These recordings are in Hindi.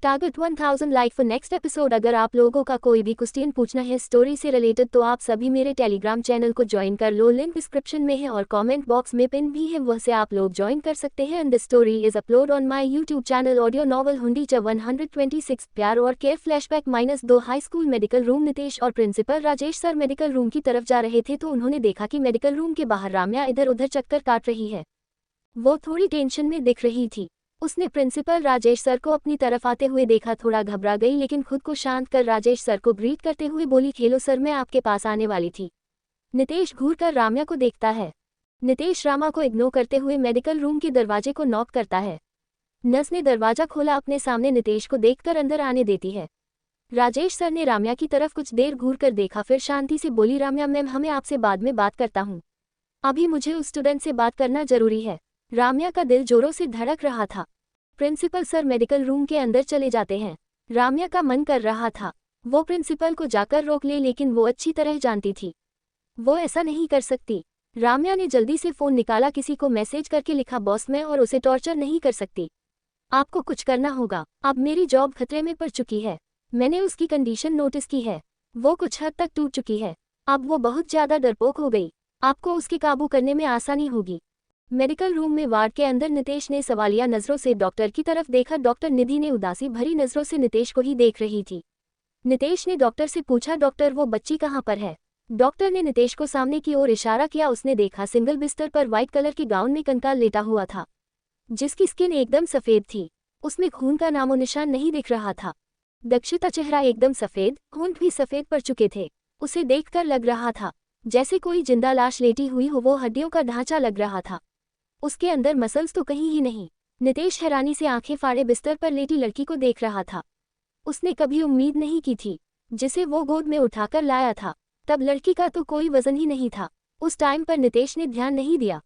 Target 1000 like for next episode. अगर आप लोगों का कोई भी क्वेश्चन पूछना है स्टोरी से रिलेटेड तो आप सभी मेरे टेलीग्राम चैनल को ज्वाइन कर लो, लिंक डिस्क्रिप्शन में है और कमेंट बॉक्स में पिन भी है, वह से आप लोग ज्वाइन कर सकते हैं। And the story is upload on my YouTube channel audio novel हुंडीचा 126 प्यार और care flashback -2 high school medical room. Nitesh और principal Rajesh sir medical room की तरफ जा रहे थे तो उन्होंने देखा कि मेडिकल रूम के बाहर राम्या इधर उधर चक्कर काट रही है। वो थोड़ी टेंशन में दिख रही थी। उसने प्रिंसिपल राजेश सर को अपनी तरफ आते हुए देखा, थोड़ा घबरा गई लेकिन खुद को शांत कर राजेश सर को ग्रीट करते हुए बोली, खेलो सर, मैं आपके पास आने वाली थी। नितेश घूरकर राम्या को देखता है। नितेश रामा को इग्नोर करते हुए मेडिकल रूम के दरवाजे को नॉक करता है। नर्स ने दरवाजा खोला, अपने सामने नितेश को देखकर अंदर आने देती है। राजेश सर ने राम्या की तरफ कुछ देर घूर कर देखा, फिर शांति से बोली, राम्या मैम, हमें आपसे बाद में बात करता हूँ, अभी मुझे उस स्टूडेंट से बात करना जरूरी है। राम्या का दिल जोरों से धड़क रहा था। प्रिंसिपल सर मेडिकल रूम के अंदर चले जाते हैं। राम्या का मन कर रहा था वो प्रिंसिपल को जाकर रोक ले, लेकिन वो अच्छी तरह जानती थी वो ऐसा नहीं कर सकती। राम्या ने जल्दी से फोन निकाला, किसी को मैसेज करके लिखा, बॉस मैं और उसे टॉर्चर नहीं कर सकती, आपको कुछ करना होगा। अब मेरी जॉब खतरे में पड़ चुकी है, मैंने उसकी कंडीशन नोटिस की है, वो कुछ हद तक टूट चुकी है, अब वो बहुत ज्यादा डरपोक हो गई, आपको उसके काबू करने में आसानी होगी। मेडिकल रूम में वार्ड के अंदर नितेश ने सवालिया नजरों से डॉक्टर की तरफ देखा। डॉक्टर निधि ने उदासी भरी नजरों से नितेश को ही देख रही थी। नितेश ने डॉक्टर से पूछा, डॉक्टर वो बच्ची कहाँ पर है? डॉक्टर ने नितेश को सामने की ओर इशारा किया। उसने देखा सिंगल बिस्तर पर व्हाइट कलर के गाउन में कंकाल लेटा हुआ था, जिसकी स्किन एकदम सफेद थी, उसमें खून का नामो निशान नहीं दिख रहा था। दक्षिता चेहरा एकदम सफेद, होंठ भी सफेद पड़ चुके थे। उसे देखकर लग रहा था जैसे कोई जिंदा लाश लेटी हुई हो, वो हड्डियों का ढांचा लग रहा था, उसके अंदर मसल्स तो कहीं ही नहीं। नितेश हैरानी से आंखें फाड़े बिस्तर पर लेटी लड़की को देख रहा था। उसने कभी उम्मीद नहीं की थी जिसे वो गोद में उठाकर लाया था, तब लड़की का तो कोई वजन ही नहीं था। उस टाइम पर नितेश ने ध्यान नहीं दिया।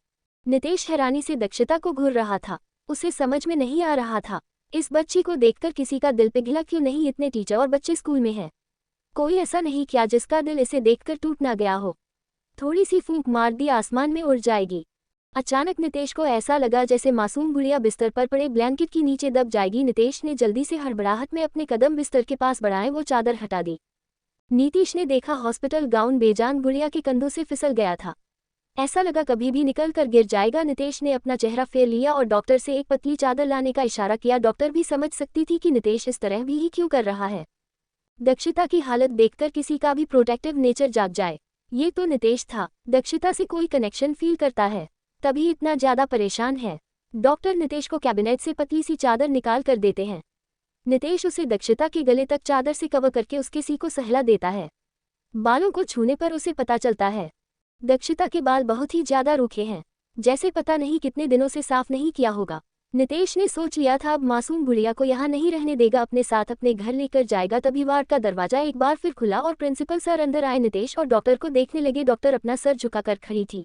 नितेश हैरानी से दक्षिता को घूर रहा था, उसे समझ में नहीं आ रहा था इस बच्ची को देखकर किसी का दिल पिघला क्यों नहीं? इतने टीचर और बच्चे स्कूल में हैं, कोई ऐसा नहीं किया जिसका दिल इसे देखकर टूट ना गया हो? थोड़ी सी फूंक मार दी, आसमान में उड़ जाएगी। अचानक नितेश को ऐसा लगा जैसे मासूम गुड़िया बिस्तर पर पड़े ब्लैंकेट के नीचे दब जाएगी। नितेश ने जल्दी से हड़बड़ाहट में अपने कदम बिस्तर के पास बढ़ाए, वो चादर हटा दी। नीतीश ने देखा हॉस्पिटल गाउन बेजान गुड़िया के कंधों से फिसल गया था, ऐसा लगा कभी भी निकल कर गिर जाएगा। नितेश ने अपना चेहरा फेर लिया और डॉक्टर से एक पतली चादर लाने का इशारा किया। डॉक्टर भी समझ सकती थी कि नितेश इस तरह भी ही क्यों कर रहा है। दक्षिता की हालत देखकर किसी का भी प्रोटेक्टिव नेचर जाग जाए। ये तो नितेश था, दक्षिता से कोई कनेक्शन फील करता है, तभी इतना ज्यादा परेशान है। डॉक्टर नितेश को कैबिनेट से पतली सी चादर निकाल कर देते हैं। नितेश उसे दक्षिता के गले तक चादर से कवर करके उसके सी को सहला देता है। बालों को छूने पर उसे पता चलता है दक्षिता के बाल बहुत ही ज्यादा रूखे हैं, जैसे पता नहीं कितने दिनों से साफ नहीं किया होगा। नितेश ने सोच लिया था अब मासूम गुड़िया को यहाँ नहीं रहने देगा, अपने साथ अपने घर लेकर जाएगा। तभी वार्ड का दरवाजा एक बार फिर खुला और प्रिंसिपल सर अंदर आए। नितेश और डॉक्टर को देखने लगे। डॉक्टर अपना सर झुकाकर खड़ी थी,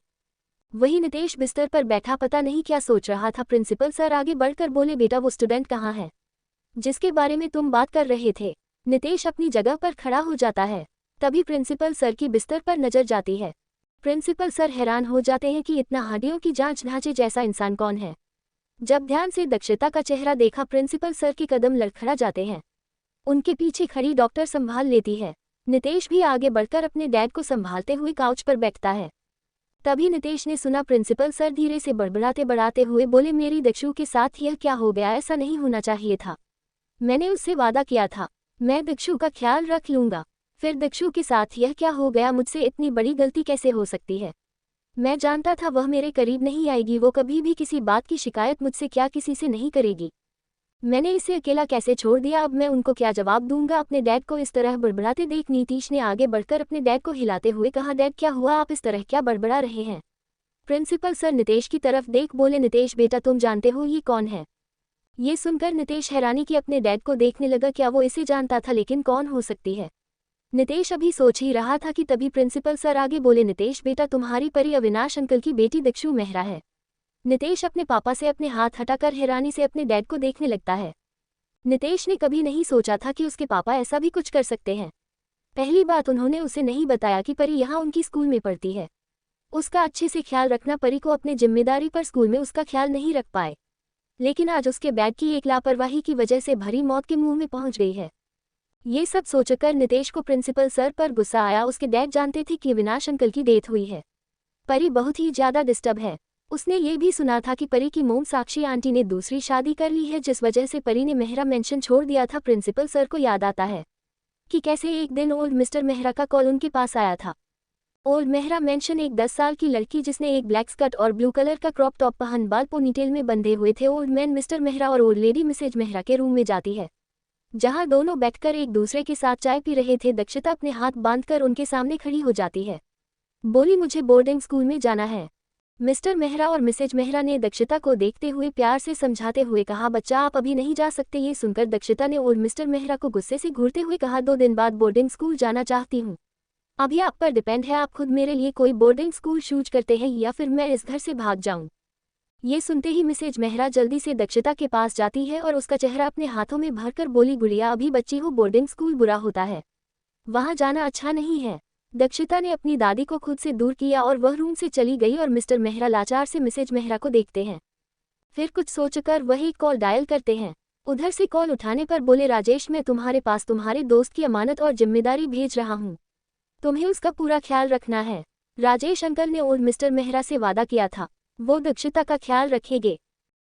वही नितेश बिस्तर पर बैठा पता नहीं क्या सोच रहा था। प्रिंसिपल सर आगे बढ़कर बोले, बेटा वो स्टूडेंट कहाँ है जिसके बारे में तुम बात कर रहे थे? नितेश अपनी जगह पर खड़ा हो जाता है। तभी प्रिंसिपल सर की बिस्तर पर नजर जाती है। प्रिंसिपल सर हैरान हो जाते हैं कि इतना हड्डियों की जांच ढांचे जैसा इंसान कौन है। जब ध्यान से दक्षिता का चेहरा देखा, प्रिंसिपल सर के कदम लड़खड़ा जाते हैं। उनके पीछे खड़ी डॉक्टर संभाल लेती है। नितेश भी आगे बढ़कर अपने डैड को संभालते हुए काउच पर बैठता है। तभी नितेश ने सुना प्रिंसिपल सर धीरे से बड़बड़ाते बढ़ाते हुए बोले, मेरी दक्षु के साथ यह क्या हो गया? ऐसा नहीं होना चाहिए था, मैंने उससे वादा किया था मैं दक्षु का ख्याल रख लूंगा, फिर दक्षु के साथ यह क्या हो गया? मुझसे इतनी बड़ी गलती कैसे हो सकती है? मैं जानता था वह मेरे करीब नहीं आएगी, वो कभी भी किसी बात की शिकायत मुझसे क्या किसी से नहीं करेगी, मैंने इसे अकेला कैसे छोड़ दिया? अब मैं उनको क्या जवाब दूंगा? अपने डैड को इस तरह बड़बड़ाते देख नीतीश ने आगे बढ़कर अपने डैड को हिलाते हुए कहा, डैड क्या हुआ, आप इस तरह क्या बड़बड़ा रहे हैं? प्रिंसिपल सर नितेश की तरफ देख बोले, नितेश बेटा तुम जानते हो ये कौन है? ये सुनकर नितेश हैरानी की अपने डैड को देखने लगा। क्या वो इसे जानता था? लेकिन कौन हो सकती है? नितेश अभी सोच ही रहा था कि तभी प्रिंसिपल सर आगे बोले, नितेश बेटा तुम्हारी परी अविनाश अंकल की बेटी दक्षु मेहरा है। नितेश अपने पापा से अपने हाथ हटाकर हैरानी से अपने डैड को देखने लगता है। नितेश ने कभी नहीं सोचा था कि उसके पापा ऐसा भी कुछ कर सकते हैं। पहली बात, उन्होंने उसे नहीं बताया कि परी यहाँ उनकी स्कूल में पढ़ती है, उसका अच्छे से ख्याल रखना। परी को अपने जिम्मेदारी पर स्कूल में उसका ख्याल नहीं रख पाए। लेकिन आज उसके बैग की एक लापरवाही की वजह से भरी मौत के मुंह में पहुंच गई है। ये सब सोचकर नितेश को प्रिंसिपल सर पर गुस्सा आया। उसके डैड जानते थे कि अविनाश अंकल की डेथ हुई है। परी बहुत ही ज्यादा डिस्टर्ब है। उसने ये भी सुना था कि परी की मोम साक्षी आंटी ने दूसरी शादी कर ली है, जिस वजह से परी ने मेहरा मेंशन छोड़ दिया था। प्रिंसिपल सर को याद आता है कि कैसे एक दिन ओल्ड मिस्टर मेहरा का कॉल उनके पास आया था। ओल्ड मेहरा मेंशन एक 10 साल की लड़की जिसने एक ब्लैक स्कर्ट और ब्लू कलर का क्रॉप टॉप पहन बाल पोनीटेल में बंधे हुए थे। ओल्ड मैन मिस्टर मेहरा और ओल्ड लेडी मिसेज मेहरा के रूम में जाती है, जहां दोनों बैठकर एक दूसरे के साथ चाय पी रहे थे। दक्षिता अपने हाथ बांधकर उनके सामने खड़ी हो जाती है, बोली मुझे बोर्डिंग स्कूल में जाना है। मिस्टर मेहरा और मिसेज मेहरा ने दक्षिता को देखते हुए प्यार से समझाते हुए कहा, बच्चा आप अभी नहीं जा सकते। ये सुनकर दक्षिता ने ओल्ड मिस्टर मेहरा को गुस्से से घूरते हुए कहा, 2 दिन बाद बोर्डिंग स्कूल जाना चाहती हूँ। अभी आप पर डिपेंड है, आप खुद मेरे लिए कोई बोर्डिंग स्कूल चूज करते हैं या फिर मैं इस घर से भाग जाऊं। ये सुनते ही मिसेज मेहरा जल्दी से दक्षिता के पास जाती है और उसका चेहरा अपने हाथों में भरकर बोली, गुड़िया अभी बच्ची हो, बोर्डिंग स्कूल बुरा होता है, वहां जाना अच्छा नहीं है। दक्षिता ने अपनी दादी को खुद से दूर किया और वह रूम से चली गई और मिस्टर मेहरा लाचार से मिसेज मेहरा को देखते हैं। फिर कुछ सोचकर वह एक कॉल डायल करते हैं। उधर से कॉल उठाने पर बोले, राजेश मैं तुम्हारे पास तुम्हारे दोस्त की अमानत और जिम्मेदारी भेज रहा हूँ, तुम्हें उसका पूरा ख्याल रखना है। राजेश अंकल ने ओल्ड मिस्टर मेहरा से वादा किया था, वो दक्षिता का ख्याल रखेंगे।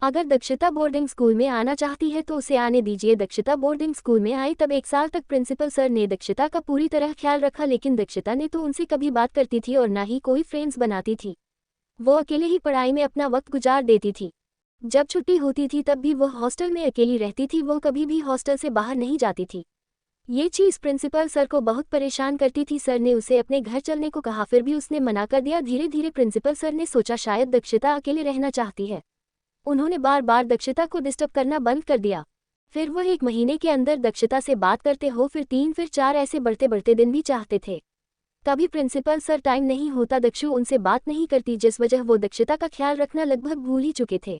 अगर दक्षिता बोर्डिंग स्कूल में आना चाहती है तो उसे आने दीजिए। दक्षिता बोर्डिंग स्कूल में आई तब 1 साल तक प्रिंसिपल सर ने दक्षिता का पूरी तरह ख्याल रखा, लेकिन दक्षिता ने तो उनसे कभी बात करती थी और ना ही कोई फ्रेंड्स बनाती थी। वो अकेले ही पढ़ाई में अपना वक्त गुजार देती थी। जब छुट्टी होती थी तब भी वह हॉस्टल में अकेली रहती थी, वो कभी भी हॉस्टल से बाहर नहीं जाती थी। ये चीज़ प्रिंसिपल सर को बहुत परेशान करती थी। सर ने उसे अपने घर चलने को कहा, फिर भी उसने मना कर दिया। धीरे धीरे प्रिंसिपल सर ने सोचा शायद दक्षिता अकेले रहना चाहती है। उन्होंने बार बार दक्षिता को डिस्टर्ब करना बंद कर दिया। फिर वह 1 महीने के अंदर दक्षिता से बात करते हो, फिर 3, फिर 4, ऐसे बढ़ते बढ़ते दिन भी चाहते थे। कभी प्रिंसिपल सर टाइम नहीं होता दक्षु उनसे बात नहीं करती, जिस वजह वो दक्षिता का ख्याल रखना लगभग भूल ही चुके थे।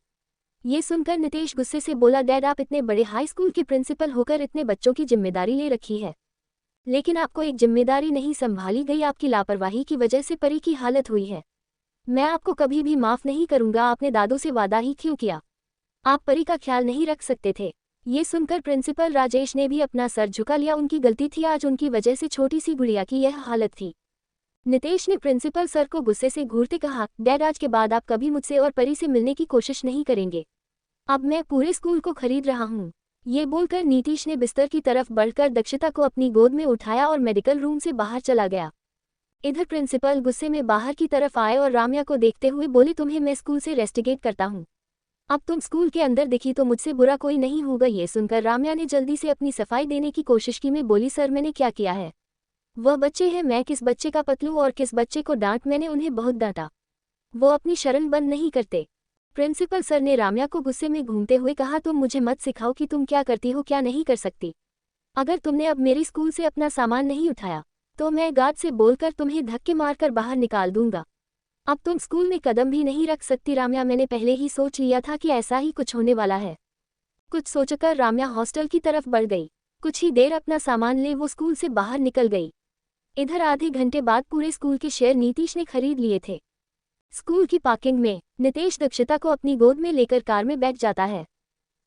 ये सुनकर नितेश गुस्से से बोला, डैड आप इतने बड़े हाई स्कूल के प्रिंसिपल होकर इतने बच्चों की जिम्मेदारी ले रखी है, लेकिन आपको एक जिम्मेदारी नहीं संभाली गई। आपकी लापरवाही की वजह से परी की हालत हुई है। मैं आपको कभी भी माफ नहीं करूंगा। आपने दादू से वादा ही क्यों किया? आप परी का ख्याल नहीं रख सकते थे। ये सुनकर प्रिंसिपल राजेश ने भी अपना सर झुका लिया। उनकी गलती थी, आज उनकी वजह से छोटी सी गुड़िया की यह हालत थी। नितेश ने प्रिंसिपल सर को गुस्से से घूरते कहा, डैड आज के बाद आप कभी मुझसे और परी से मिलने की कोशिश नहीं करेंगे। अब मैं पूरे स्कूल को खरीद रहा हूँ। ये बोलकर नीतीश ने बिस्तर की तरफ बढ़कर दक्षिता को अपनी गोद में उठाया और मेडिकल रूम से बाहर चला गया। इधर प्रिंसिपल गुस्से में बाहर की तरफ आए और राम्या को देखते हुए बोले, तुम्हें मैं स्कूल से रेस्टिगेट करता हूँ। अब तुम स्कूल के अंदर दिखी तो मुझसे बुरा कोई नहीं होगा। ये सुनकर राम्या ने जल्दी से अपनी सफाई देने की कोशिश की। मैं बोली, सर मैंने क्या किया है? वह बच्चे हैं, मैं किस बच्चे का पतलू और किस बच्चे को डांट? मैंने उन्हें बहुत डांटा, वो अपनी शरण बंद नहीं करते। प्रिंसिपल सर ने राम्या को गुस्से में घूमते हुए कहा, तुम मुझे मत सिखाओ कि तुम क्या करती हो क्या नहीं कर सकती। अगर तुमने अब मेरी स्कूल से अपना सामान नहीं उठाया तो मैं गार्ड से बोलकर तुम्हें धक्के मारकर बाहर निकाल दूंगा। अब तुम स्कूल में कदम भी नहीं रख सकती। राम्या, मैंने पहले ही सोच लिया था कि ऐसा ही कुछ होने वाला है। कुछ सोचकर राम्या हॉस्टल की तरफ बढ़ गई। कुछ ही देर अपना सामान ले वो स्कूल से बाहर निकल गई। इधर आधे घंटे बाद पूरे स्कूल के शेयर नीतीश ने खरीद लिए थे। स्कूल की पार्किंग में नितेश दक्षिता को अपनी गोद में लेकर कार में बैठ जाता है।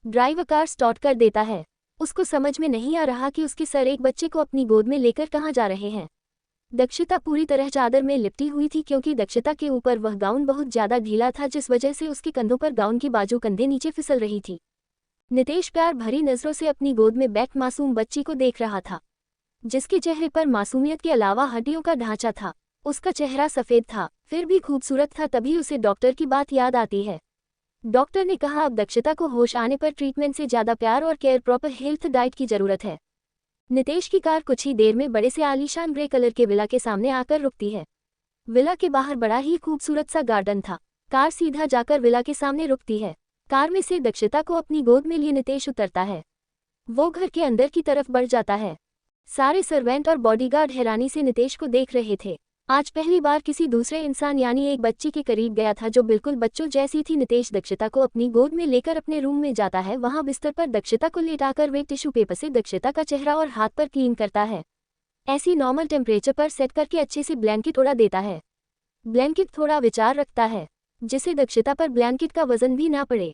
ड्राइवर कार स्टार्ट कर देता है। उसको समझ में नहीं आ रहा कि उसके सर एक बच्चे को अपनी गोद में लेकर कहाँ जा रहे हैं। दक्षिता पूरी तरह चादर में लिपटी हुई थी, क्योंकि दक्षिता के ऊपर वह गाउन बहुत ज्यादा ढीला था, जिस वजह से उसके कंधों पर गाउन की बाजू कंधे नीचे फिसल रही थी। नितेश प्यार भरी नजरों से अपनी गोद में बैठ मासूम बच्ची को देख रहा था, जिसके चेहरे पर मासूमियत के अलावा हड्डियों का ढांचा था। उसका चेहरा सफेद था, फिर भी खूबसूरत था। तभी उसे डॉक्टर की बात याद आती है। डॉक्टर ने कहा, अब दक्षिता को होश आने पर ट्रीटमेंट से ज्यादा प्यार और केयर, प्रॉपर हेल्थ डाइट की जरूरत है। नितेश की कार कुछ ही देर में बड़े से आलीशान ग्रे कलर के विला के सामने आकर रुकती है। विला के बाहर बड़ा ही खूबसूरत सा गार्डन था। कार सीधा जाकर विला के सामने रुकती है। कार में से दक्षिता को अपनी गोद में लिए नितेश उतरता है। वो घर के अंदर की तरफ बढ़ जाता है। सारे सर्वेंट और बॉडीगार्ड हैरानी से नितेश को देख रहे थे। आज पहली बार किसी दूसरे इंसान यानी एक बच्ची के करीब गया था जो बिल्कुल बच्चों जैसी थी। नितेश दक्षिता को अपनी गोद में लेकर अपने रूम में जाता है। वहां बिस्तर पर दक्षिता को लेटाकर वे टिश्यू पेपर से दक्षिता का चेहरा और हाथ पर क्लीन करता है। ऐसी नॉर्मल टेम्परेचर पर सेट करके अच्छे से ब्लैंकेट ओढ़ा देता है। ब्लैंकेट थोड़ा विचार रखता है, जिससे दक्षिता पर ब्लैंकेट का वजन भी ना पड़े।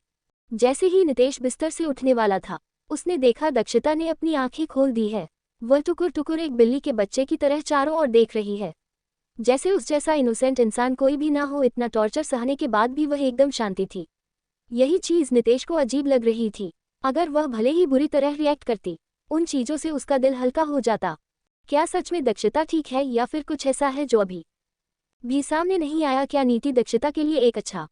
जैसे ही नितेश बिस्तर से उठने वाला था, उसने देखा दक्षिता ने अपनी आंखें खोल दी है। वह टुकुर टुकुर एक बिल्ली के बच्चे की तरह चारों ओर देख रही है। जैसे उस जैसा इनोसेंट इंसान कोई भी ना हो। इतना टॉर्चर सहने के बाद भी वह एकदम शांति थी। यही चीज नितेश को अजीब लग रही थी। अगर वह भले ही बुरी तरह रिएक्ट करती, उन चीजों से उसका दिल हल्का हो जाता। क्या सच में दक्षिता ठीक है या फिर कुछ ऐसा है जो अभी भी सामने नहीं आया? क्या नीति दक्षिता के लिए एक अच्छा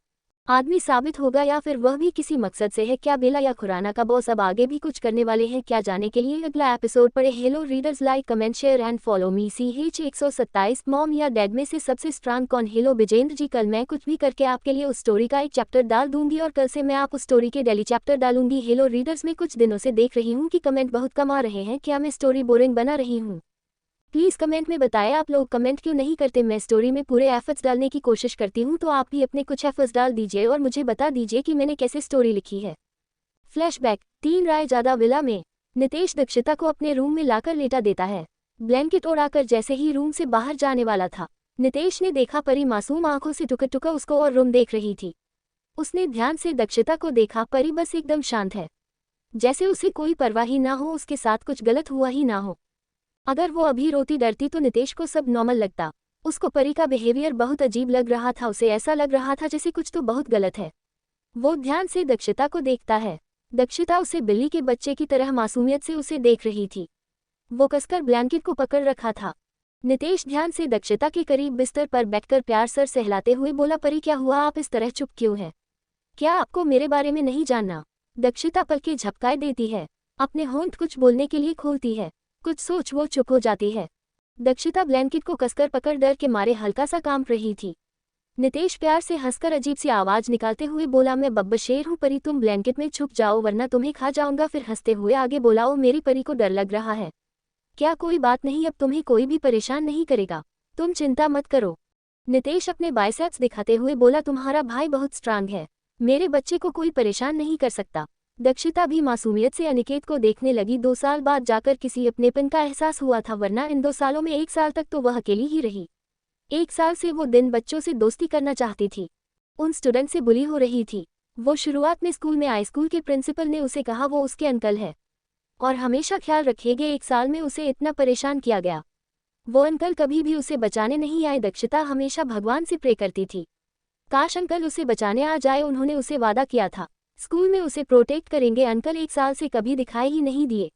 आदमी साबित होगा या फिर वह भी किसी मकसद से है? क्या बेला या खुराना का बॉस अब आगे भी कुछ करने वाले हैं? क्या जाने के लिए अगला एपिसोड पढ़े। Hello readers, like comment share and follow me. CH 127 mom या डैड में से सबसे स्ट्रांग कौन? हेलो विजेंद्र जी, कल मैं कुछ भी करके आपके लिए उस स्टोरी का एक चैप्टर डाल दूंगी और कल से मैं आप उस स्टोरी के डेली चैप्टर डालूंगी। हेलो रीडर्स, मैं कुछ दिनों से देख रही हूँ कि कमेंट बहुत कम आ रहे हैं। क्या मैं स्टोरी बोरिंग बना रही हूँ? प्लीज़ कमेंट में बताएं। आप लोग कमेंट क्यों नहीं करते? मैं स्टोरी में पूरे एफर्ट्स डालने की कोशिश करती हूँ, तो आप भी अपने कुछ एफर्ट्स डाल दीजिए और मुझे बता दीजिए कि मैंने कैसे स्टोरी लिखी है। फ्लैशबैक 3 राय ज़्यादा विला में नितेश दक्षिता को अपने रूम में लाकर लेटा देता है। ब्लैंकेट ओढ़ाकर जैसे ही रूम से बाहर जाने वाला था, नितेश ने देखा परी मासूम आंखों से टुका टुका उसको और रूम देख रही थी। उसने ध्यान से दक्षिता को देखा। परी बस एकदम शांत है, जैसे उसे कोई परवाह ही ना हो, उसके साथ कुछ गलत हुआ ही ना हो। अगर वो अभी रोती डरती तो नितेश को सब नॉर्मल लगता। उसको परी का बिहेवियर बहुत अजीब लग रहा था। उसे ऐसा लग रहा था जैसे कुछ तो बहुत गलत है। वो ध्यान से दक्षिता को देखता है। दक्षिता उसे बिल्ली के बच्चे की तरह मासूमियत से उसे देख रही थी। वो कसकर ब्लैंकेट को पकड़ रखा था। नितेश ध्यान से दक्षिता के करीब बिस्तर पर बैठकर प्यार सर सहलाते हुए बोला, परी क्या हुआ? आप इस तरह चुप क्यों हैं? क्या आपको मेरे बारे में नहीं जानना? दक्षिता पलकें झपकाए देती है, अपने होंठ कुछ बोलने के लिए खोलती है। कुछ सोच वो चुप हो जाती है। दक्षिता ब्लैंकेट को कसकर पकड़ डर के मारे हल्का सा कांप रही थी। नितेश प्यार से हंसकर अजीब सी आवाज निकालते हुए बोला, मैं बब्बर शेर हूँ परी, तुम ब्लैंकेट में छुप जाओ वरना तुम्हें खा जाऊंगा। फिर हंसते हुए आगे बोला, ओ मेरी परी को डर लग रहा है क्या? कोई बात नहीं, अब तुम्हें कोई भी परेशान नहीं करेगा, तुम चिंता मत करो। नितेश अपने बाइसेप्स दिखाते हुए बोला, तुम्हारा भाई बहुत स्ट्रांग है, मेरे बच्चे को कोई परेशान नहीं कर सकता। दक्षिता भी मासूमियत से अनिकेत को देखने लगी। 2 साल बाद जाकर किसी अपनेपन का एहसास हुआ था, वरना इन 2 सालों में 1 साल तक तो वह अकेली ही रही। 1 साल से वो दिन बच्चों से दोस्ती करना चाहती थी, उन स्टूडेंट से बुली हो रही थी। वो शुरुआत में स्कूल में आई, स्कूल के प्रिंसिपल ने उसे कहा वो उसके अंकल है और हमेशा ख्याल रखेंगे। 1 साल में उसे इतना परेशान किया गया, वो अंकल कभी भी उसे बचाने नहीं आए। दक्षिता हमेशा भगवान से प्रे करती थी, काश अंकल उसे बचाने आ जाए। उन्होंने उसे वादा किया था स्कूल में उसे प्रोटेक्ट करेंगे। अंकल 1 साल से कभी दिखाई ही नहीं दिए।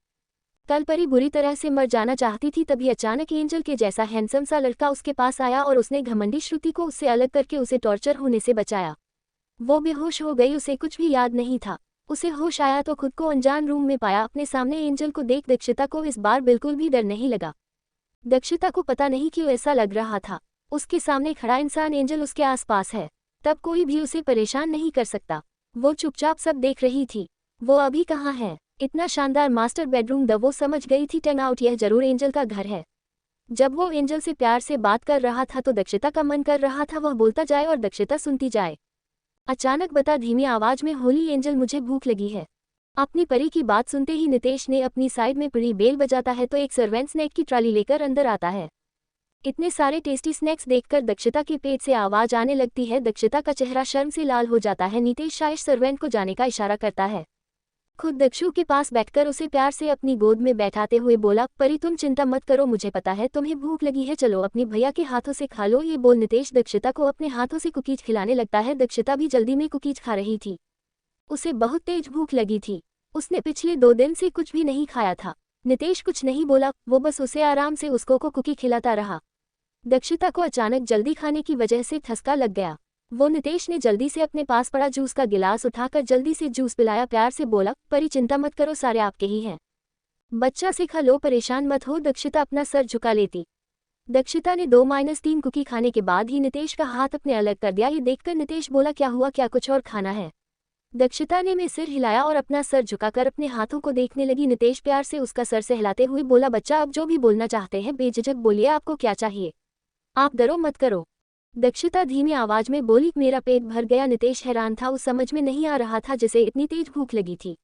कल परी बुरी तरह से मर जाना चाहती थी, तभी अचानक एंजल के जैसा हैंडसम सा लड़का उसके पास आया और उसने घमंडी श्रुति को उससे अलग करके उसे टॉर्चर होने से बचाया। वो बेहोश हो गई, उसे कुछ भी याद नहीं था। उसे होश आया तो खुद को अनजान रूम में पाया। अपने सामने एंजल को देख दक्षिता को इस बार बिल्कुल भी डर नहीं लगा। दक्षिता को पता नहीं क्यों ऐसा लग रहा था, उसके सामने खड़ा इंसान एंजल उसके आसपास है, तब कोई भी उसे परेशान नहीं कर सकता। वो चुपचाप सब देख रही थी। वो अभी कहाँ है? इतना शानदार मास्टर बेडरूम वो समझ गई थी 10 आउट, यह जरूर एंजल का घर है। जब वो एंजल से प्यार से बात कर रहा था तो दक्षिता का मन कर रहा था वह बोलता जाए और दक्षिता सुनती जाए। अचानक बता धीमी आवाज में, होली एंजल मुझे भूख लगी है। अपनी परी की बात सुनते ही नितेश ने अपनी साइड में परी बेल बजाता है तो एक सर्वेंट स्नैक की ट्रॉली लेकर अंदर आता है। इतने सारे टेस्टी स्नैक्स देखकर दक्षिता के पेट से आवाज आने लगती है। दक्षिता का चेहरा शर्म से लाल हो जाता है। नितेश शायद सर्वेंट को जाने का इशारा करता है। खुद दक्षु के पास बैठकर उसे प्यार से अपनी गोद में बैठाते हुए बोला, परी तुम चिंता मत करो, मुझे पता है तुम्हें भूख लगी है, चलो अपनी भैया के हाथों से खा लो। ये बोल नितेश दक्षिता को अपने हाथों से कुकीज खिलाने लगता है। दक्षिता भी जल्दी में कुकीज खा रही थी, उसे बहुत तेज भूख लगी थी। उसने पिछले 2 दिन से कुछ भी नहीं खाया था। नितेश कुछ नहीं बोला, वो बस उसे आराम से उसको कुकी खिलाता रहा। दक्षिता को अचानक जल्दी खाने की वजह से ठसका लग गया। वो नितेश ने जल्दी से अपने पास पड़ा जूस का गिलास उठाकर जल्दी से जूस पिलाया। प्यार से बोला, परी चिंता मत करो, सारे आपके ही हैं, बच्चा से खा लो, परेशान मत हो। दक्षिता अपना सर झुका लेती। दक्षिता ने 2-3 कुकी खाने के बाद ही नितेश का हाथ अपने अलग कर दिया। ये देखकर नितेश बोला, क्या हुआ, क्या कुछ और खाना है? दक्षिता ने में सिर हिलाया और अपना सर झुकाकर अपने हाथों को देखने लगी। नितेश प्यार से उसका सर सहलाते हुए बोला, बच्चा अब जो भी बोलना चाहते हैं बेझिझक बोलिए, आपको क्या चाहिए, आप डरो मत करो। दक्षिता धीमी आवाज में बोली, मेरा पेट भर गया। नितेश हैरान था, उस समझ में नहीं आ रहा था जिसे इतनी तेज भूख लगी थी,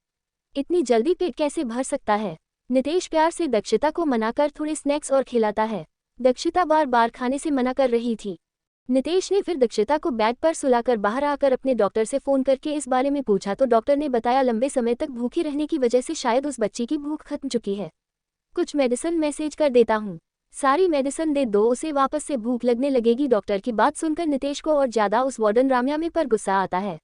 इतनी जल्दी पेट कैसे भर सकता है। नितेश प्यार से दक्षिता को मनाकर थोड़े स्नैक्स और खिलाता है। दक्षिता बार बार खाने से मना कर रही थी। नितेश ने फिर दक्षिता को बेड पर सुलाकर बाहर आकर अपने डॉक्टर से फोन करके इस बारे में पूछा तो डॉक्टर ने बताया लंबे समय तक भूखी रहने की वजह से शायद उस बच्ची की भूख खत्म चुकी है। कुछ मेडिसिन मैसेज कर देता हूँ, सारी मेडिसिन दे दो, उसे वापस से भूख लगने लगेगी। डॉक्टर की बात सुनकर नितेश को और ज्यादा उस वार्डन राम्यामी पर गुस्सा आता है।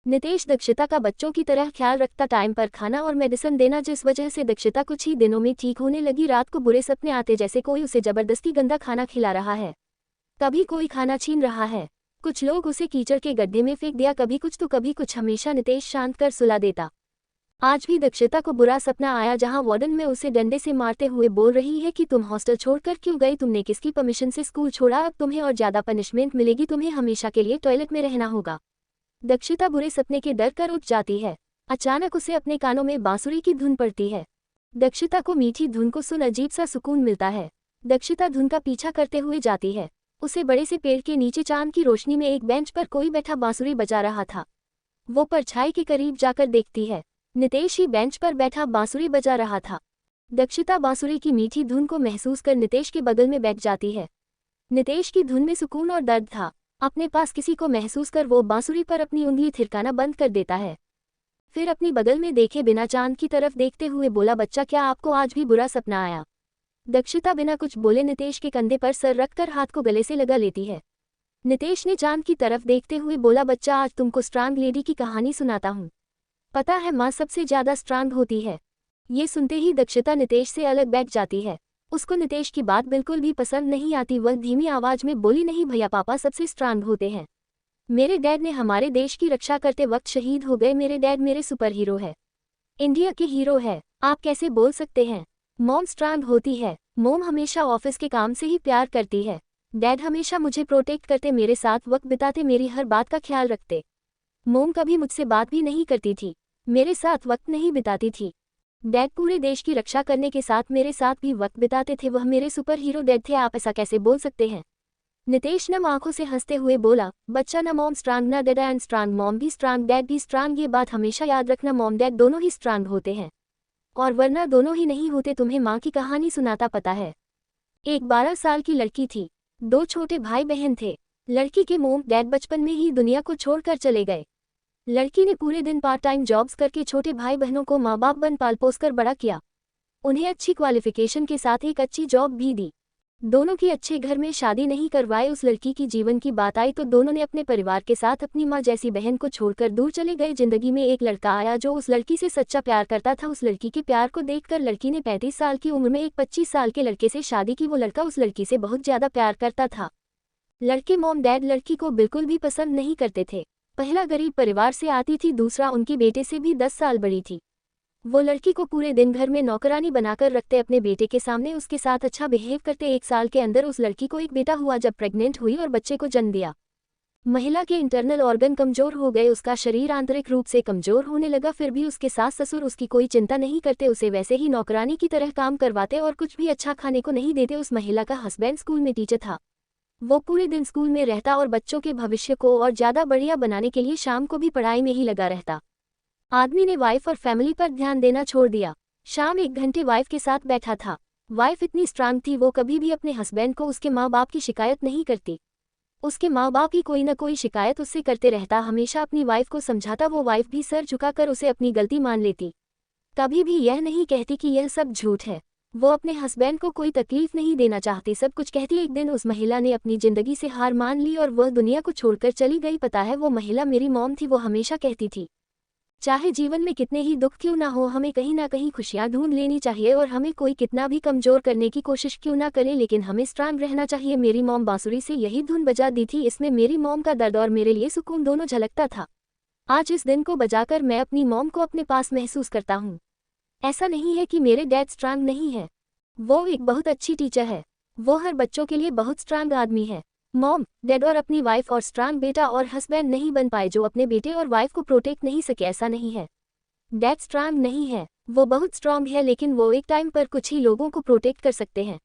नितेश दक्षिता का बच्चों की तरह ख्याल रखता, टाइम पर खाना और मेडिसिन देना, जिस वजह से दक्षिता कुछ ही दिनों में ठीक होने लगी। रात को बुरे सपने आते जैसे कोई उसे जबरदस्ती गंदा खाना खिला रहा है, कभी कोई खाना छीन रहा है, कुछ लोग उसे कीचड़ के गड्ढे में फेंक दिया, कभी कुछ तो कभी कुछ। हमेशा नितेश शांत कर सुला देता। आज भी दक्षिता को बुरा सपना आया जहां वार्डन में उसे डंडे से मारते हुए बोल रही है कि तुम हॉस्टल छोड़कर क्यों गई, तुमने किसकी परमिशन से स्कूल छोड़ा, अब तुम्हें और ज्यादा पनिशमेंट मिलेगी, तुम्हें हमेशा के लिए टॉयलेट में रहना होगा। दक्षिता बुरे सपने के डर कर उठ जाती है। अचानक उसे अपने कानों में बांसुरी की धुन पड़ती है। दक्षिता को मीठी धुन को सुन अजीब सा सुकून मिलता है। दक्षिता धुन का पीछा करते हुए जाती है। उसे बड़े से पेड़ के नीचे चांद की रोशनी में एक बेंच पर कोई बैठा बांसुरी बजा रहा था। वो परछाई के करीब जाकर देखती है, नितेश ही बेंच पर बैठा बांसुरी बजा रहा था। दक्षिता बांसुरी की मीठी धुन को महसूस कर नितेश के बगल में बैठ जाती है। नितेश की धुन में सुकून और दर्द था। अपने पास किसी को महसूस कर वो बांसुरी पर अपनी उंगली थिरकाना बंद कर देता है। फिर अपनी बगल में देखे बिना चांद की तरफ देखते हुए बोला, बच्चा क्या आपको आज भी बुरा सपना आया? दक्षिता बिना कुछ बोले नितेश के कंधे पर सर रखकर हाथ को गले से लगा लेती है। नितेश ने चांद की तरफ देखते हुए बोला, बच्चा आज तुमको स्ट्रांग लेडी की कहानी सुनाता हूँ। पता है माँ सबसे ज्यादा स्ट्रांग होती है। ये सुनते ही दक्षिता नितेश से अलग बैठ जाती है। उसको नितेश की बात बिल्कुल भी पसंद नहीं आती। वह धीमी आवाज में बोली, नहीं भैया, पापा सबसे स्ट्रांग होते हैं। मेरे डैड ने हमारे देश की रक्षा करते वक्त शहीद हो गए। मेरे डैड मेरे सुपर हीरो है, इंडिया के हीरो है। आप कैसे बोल सकते हैं? मॉम स्ट्रांग होती है। मॉम हमेशा ऑफिस के काम से ही प्यार करती है। डैड हमेशा मुझे प्रोटेक्ट करते, मेरे साथ वक्त बिताते, मेरी हर बात का ख्याल रखते। मॉम कभी मुझसे बात भी नहीं करती थी, मेरे साथ वक्त नहीं बिताती थी। डैड पूरे देश की रक्षा करने के साथ मेरे साथ भी वक्त बिताते थे। वह मेरे सुपर हीरो डैड थे। आप ऐसा कैसे बोल सकते हैं? नितेश नम आंखों से हंसते हुए बोला, बच्चा, ना मॉम स्ट्रांग ना डैड एंड स्ट्रांग, मॉम भी स्ट्रांग डैड भी स्ट्रांग। ये बात हमेशा याद रखना, मॉम डैड दोनों ही स्ट्रांग होते हैं, और वरना दोनों ही नहीं होते। तुम्हें माँ की कहानी सुनाता, पता है? एक 12 साल की लड़की थी, 2 छोटे भाई बहन थे। लड़की के मॉम डैड बचपन में ही दुनिया को छोड़कर चले गए। लड़की ने पूरे दिन पार्ट टाइम जॉब्स करके छोटे भाई बहनों को माँ बाप बन पाल पोस कर बड़ा किया। उन्हें अच्छी क्वालिफिकेशन के साथ एक अच्छी जॉब भी दी। दोनों की अच्छे घर में शादी नहीं करवाए। उस लड़की की जीवन की बात आई तो दोनों ने अपने परिवार के साथ अपनी माँ जैसी बहन को छोड़कर दूर चले गए। जिंदगी में एक लड़का आया जो उस लड़की से सच्चा प्यार करता था। उस लड़की के प्यार को देखकर लड़की ने 35 साल की उम्र में एक 25 साल के लड़के से शादी की। वो लड़का उस लड़की से बहुत ज्यादा प्यार करता था। लड़के मॉम डैड लड़की को बिल्कुल भी पसंद नहीं करते थे। पहला गरीब परिवार से आती थी, दूसरा उनके बेटे से भी 10 साल बड़ी थी। वो लड़की को पूरे दिन घर में नौकरानी बनाकर रखते, अपने बेटे के सामने उसके साथ अच्छा बिहेव करते। 1 साल के अंदर उस लड़की को एक बेटा हुआ। जब प्रेग्नेंट हुई और बच्चे को जन्म दिया, महिला के इंटरनल ऑर्गन कमजोर हो गए। उसका शरीर आंतरिक रूप से कमजोर होने लगा। फिर भी उसके सास ससुर उसकी कोई चिंता नहीं करते, उसे वैसे ही नौकरानी की तरह काम करवाते और कुछ भी अच्छा खाने को नहीं देते। उस महिला का हस्बैंड स्कूल में टीचर था। वो पूरे दिन स्कूल में रहता और बच्चों के भविष्य को और ज्यादा बढ़िया बनाने के लिए शाम को भी पढ़ाई में ही लगा रहता। आदमी ने वाइफ और फैमिली पर ध्यान देना छोड़ दिया। शाम 1 घंटे वाइफ के साथ बैठा था। वाइफ इतनी स्ट्रांग थी, वो कभी भी अपने हस्बैंड को उसके माँ बाप की शिकायत नहीं करती। उसके माँ बाप ही कोई न कोई शिकायत उससे करते रहता। हमेशा अपनी वाइफ को समझाता। वो वाइफ भी सर झुकाकर उसे अपनी गलती मान लेती। कभी भी यह नहीं कहती कि यह सब झूठ है। वो अपने हस्बैंड को कोई तकलीफ नहीं देना चाहती, सब कुछ कहती। एक दिन उस महिला ने अपनी जिंदगी से हार मान ली और वह दुनिया को छोड़कर चली गई। पता है, वो महिला मेरी मॉम थी। वो हमेशा कहती थी, चाहे जीवन में कितने ही दुख क्यों ना हो, हमें कहीं ना कहीं खुशियां ढूंढ लेनी चाहिए और हमें कोई कितना भी कमजोर करने की कोशिश क्यों ना करे, लेकिन हमें स्ट्रांग रहना चाहिए। मेरी मॉम बांसुरी से यही धुन बजा दी थी। इसमें मेरी मॉम का दर्द और मेरे लिए सुकून दोनों झलकता था। आज इस दिन को बजाकर मैं अपनी मॉम को अपने पास महसूस करता हूँ। ऐसा नहीं है कि मेरे डैड स्ट्रांग नहीं है, वो एक बहुत अच्छी टीचर है। वो हर बच्चों के लिए बहुत स्ट्रांग आदमी है। मॉम डैड और अपनी वाइफ और स्ट्रांग बेटा और हस्बैंड नहीं बन पाए जो अपने बेटे और वाइफ को प्रोटेक्ट नहीं सके। ऐसा नहीं है, डैड स्ट्रांग नहीं है, वो बहुत स्ट्रांग है, लेकिन वो एक टाइम पर कुछ ही लोगों को प्रोटेक्ट कर सकते हैं।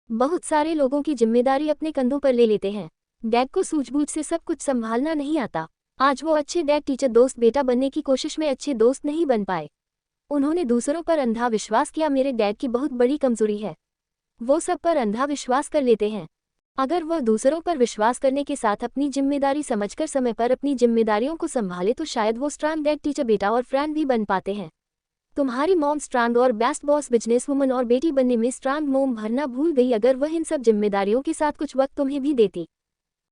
बहुत सारे लोगों की जिम्मेदारी अपने कंधों पर ले लेते हैं। डैड को सूझबूझ से सब कुछ संभालना नहीं आता। आज वो अच्छे डैड टीचर दोस्त बेटा बनने की कोशिश में अच्छे दोस्त नहीं बन पाए। उन्होंने दूसरों पर अंधा विश्वास किया। मेरे डैड की बहुत बड़ी कमजोरी है, वो सब पर अंधा विश्वास कर लेते हैं। अगर वह दूसरों पर विश्वास करने के साथ अपनी जिम्मेदारी समझकर समय पर अपनी जिम्मेदारियों को संभाले तो शायद वो स्ट्रांग डैड, टीचर, बेटा और फ्रेंड भी बन पाते हैं। तुम्हारी मॉम स्ट्रांग और बेस्ट बॉस, बिजनेस वुमन और बेटी बनने में स्ट्रांग मोम भरना भूल गई। अगर वह इन सब जिम्मेदारियों के साथ कुछ वक्त तुम्हें भी देती,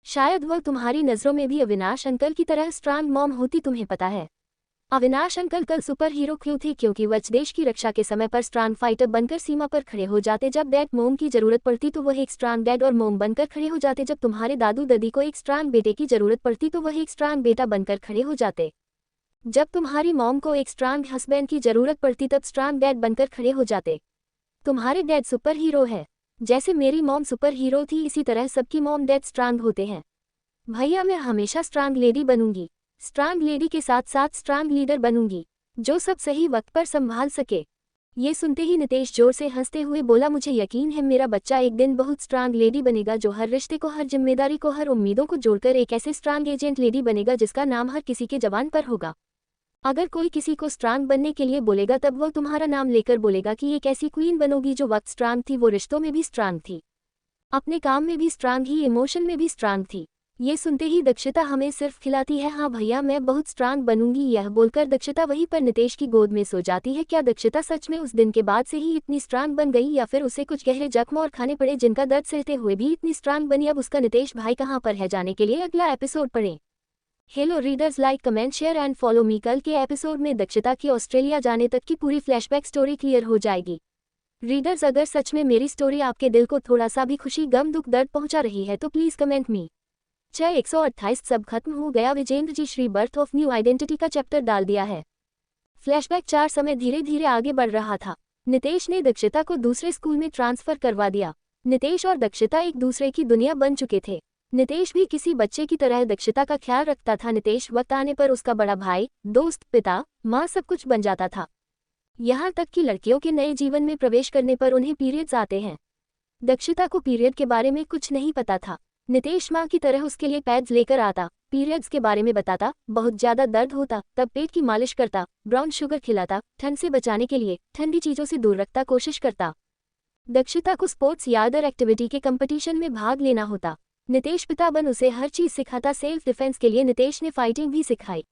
शायद वह तुम्हारी नज़रों में भी अविनाश अंकल की तरह स्ट्रांग मॉम होती। तुम्हें पता है अविनाश अंकल कल सुपर हीरो क्यों थे? क्योंकि वह देश की रक्षा के समय पर स्ट्रांग फाइटर बनकर सीमा पर खड़े हो जाते। जब डैड मोम की जरूरत पड़ती तो वह एक स्ट्रांग डैड और मोम बनकर खड़े हो जाते। जब तुम्हारे दादू दादी को एक स्ट्रांग बेटे की जरूरत पड़ती तो वह एक स्ट्रांग बेटा बनकर खड़े हो जाते। जब तुम्हारी मॉम को एक स्ट्रांग हस्बैंड की जरूरत पड़ती तब स्ट्रांग डैड बनकर खड़े हो जाते। तुम्हारे डैड सुपर हीरो है, जैसे मेरी मॉम सुपर हीरो थी, इसी तरह सबकी मॉम डैड स्ट्रांग होते हैं। भैया मैं हमेशा स्ट्रांग लेडी बनूंगी, स्ट्रांग लेडी के साथ साथ स्ट्रांग लीडर बनूंगी, जो सब सही वक्त पर संभाल सके। ये सुनते ही नितेश जोर से हंसते हुए बोला, मुझे यकीन है मेरा बच्चा एक दिन बहुत स्ट्रांग लेडी बनेगा, जो हर रिश्ते को, हर जिम्मेदारी को, हर उम्मीदों को जोड़कर एक ऐसे स्ट्रांग एजेंट लेडी बनेगा जिसका नाम हर किसी के जबान पर होगा। अगर कोई किसी को स्ट्रांग बनने के लिए बोलेगा तब वह तुम्हारा नाम लेकर बोलेगा कि एक ऐसी क्वीन बनोगी जो वक्त स्ट्रांग थी, वो रिश्तों में भी स्ट्रांग थी, अपने काम में भी स्ट्रांग ही, इमोशन में भी स्ट्रांग थी। ये सुनते ही दक्षिता हमें सिर्फ खिलाती है, हाँ भैया मैं बहुत स्ट्रांग बनूंगी। यह बोलकर दक्षिता वहीं पर नितेश की गोद में सो जाती है। क्या दक्षिता सच में उस दिन के बाद से ही इतनी स्ट्रांग बन गई, या फिर उसे कुछ गहरे जख्म और खाने पड़े जिनका दर्द सहते हुए भी इतनी स्ट्रांग बनी? अब उसका नितेश भाई कहाँ पर है, जाने के लिए अगला एपिसोड पढ़ें। Hello readers, like, comment, share and follow me. कल के एपिसोड में दक्षिता की ऑस्ट्रेलिया जाने तक की पूरी फ्लैशबैक स्टोरी क्लियर हो जाएगी। रीडर्स, अगर सच में मेरी स्टोरी आपके दिल को थोड़ा सा भी खुशी, गम, दुख, दर्द पहुंचा रही है तो प्लीज कमेंट मी। 128 सब खत्म हो गया। Vijendra ji Shri birth of new identity का चैप्टर डाल दिया है। फ्लैशबैक 4 समय धीरे धीरे आगे बढ़ रहा था। नितेश ने दक्षिता को दूसरे स्कूल में ट्रांसफर करवा दिया। नितेश और दक्षिता एक दूसरे की दुनिया बन चुके थे। नितेश भी किसी बच्चे की तरह दक्षिता का ख्याल रखता था। नितेश वक्त आने पर उसका बड़ा भाई, दोस्त, पिता, माँ सब कुछ बन जाता था। यहाँ तक कि लड़कियों के नए जीवन में प्रवेश करने पर उन्हें पीरियड्स आते हैं। दक्षिता को पीरियड के बारे में कुछ नहीं पता था। नितेश माँ की तरह उसके लिए पैड्स लेकर आता, पीरियड्स के बारे में बताता, बहुत ज्यादा दर्द होता तब पेट की मालिश करता, ब्राउन शुगर खिलाता, ठंड से बचाने के लिए ठंडी चीजों से दूर रखता कोशिश करता। दक्षिता को स्पोर्ट्स या अदर एक्टिविटी के कंपटीशन में भाग लेना होता। नितेश पिता बन उसे हर चीज सिखाता। सेल्फ डिफेंस के लिए नितेश ने फाइटिंग भी सिखाई।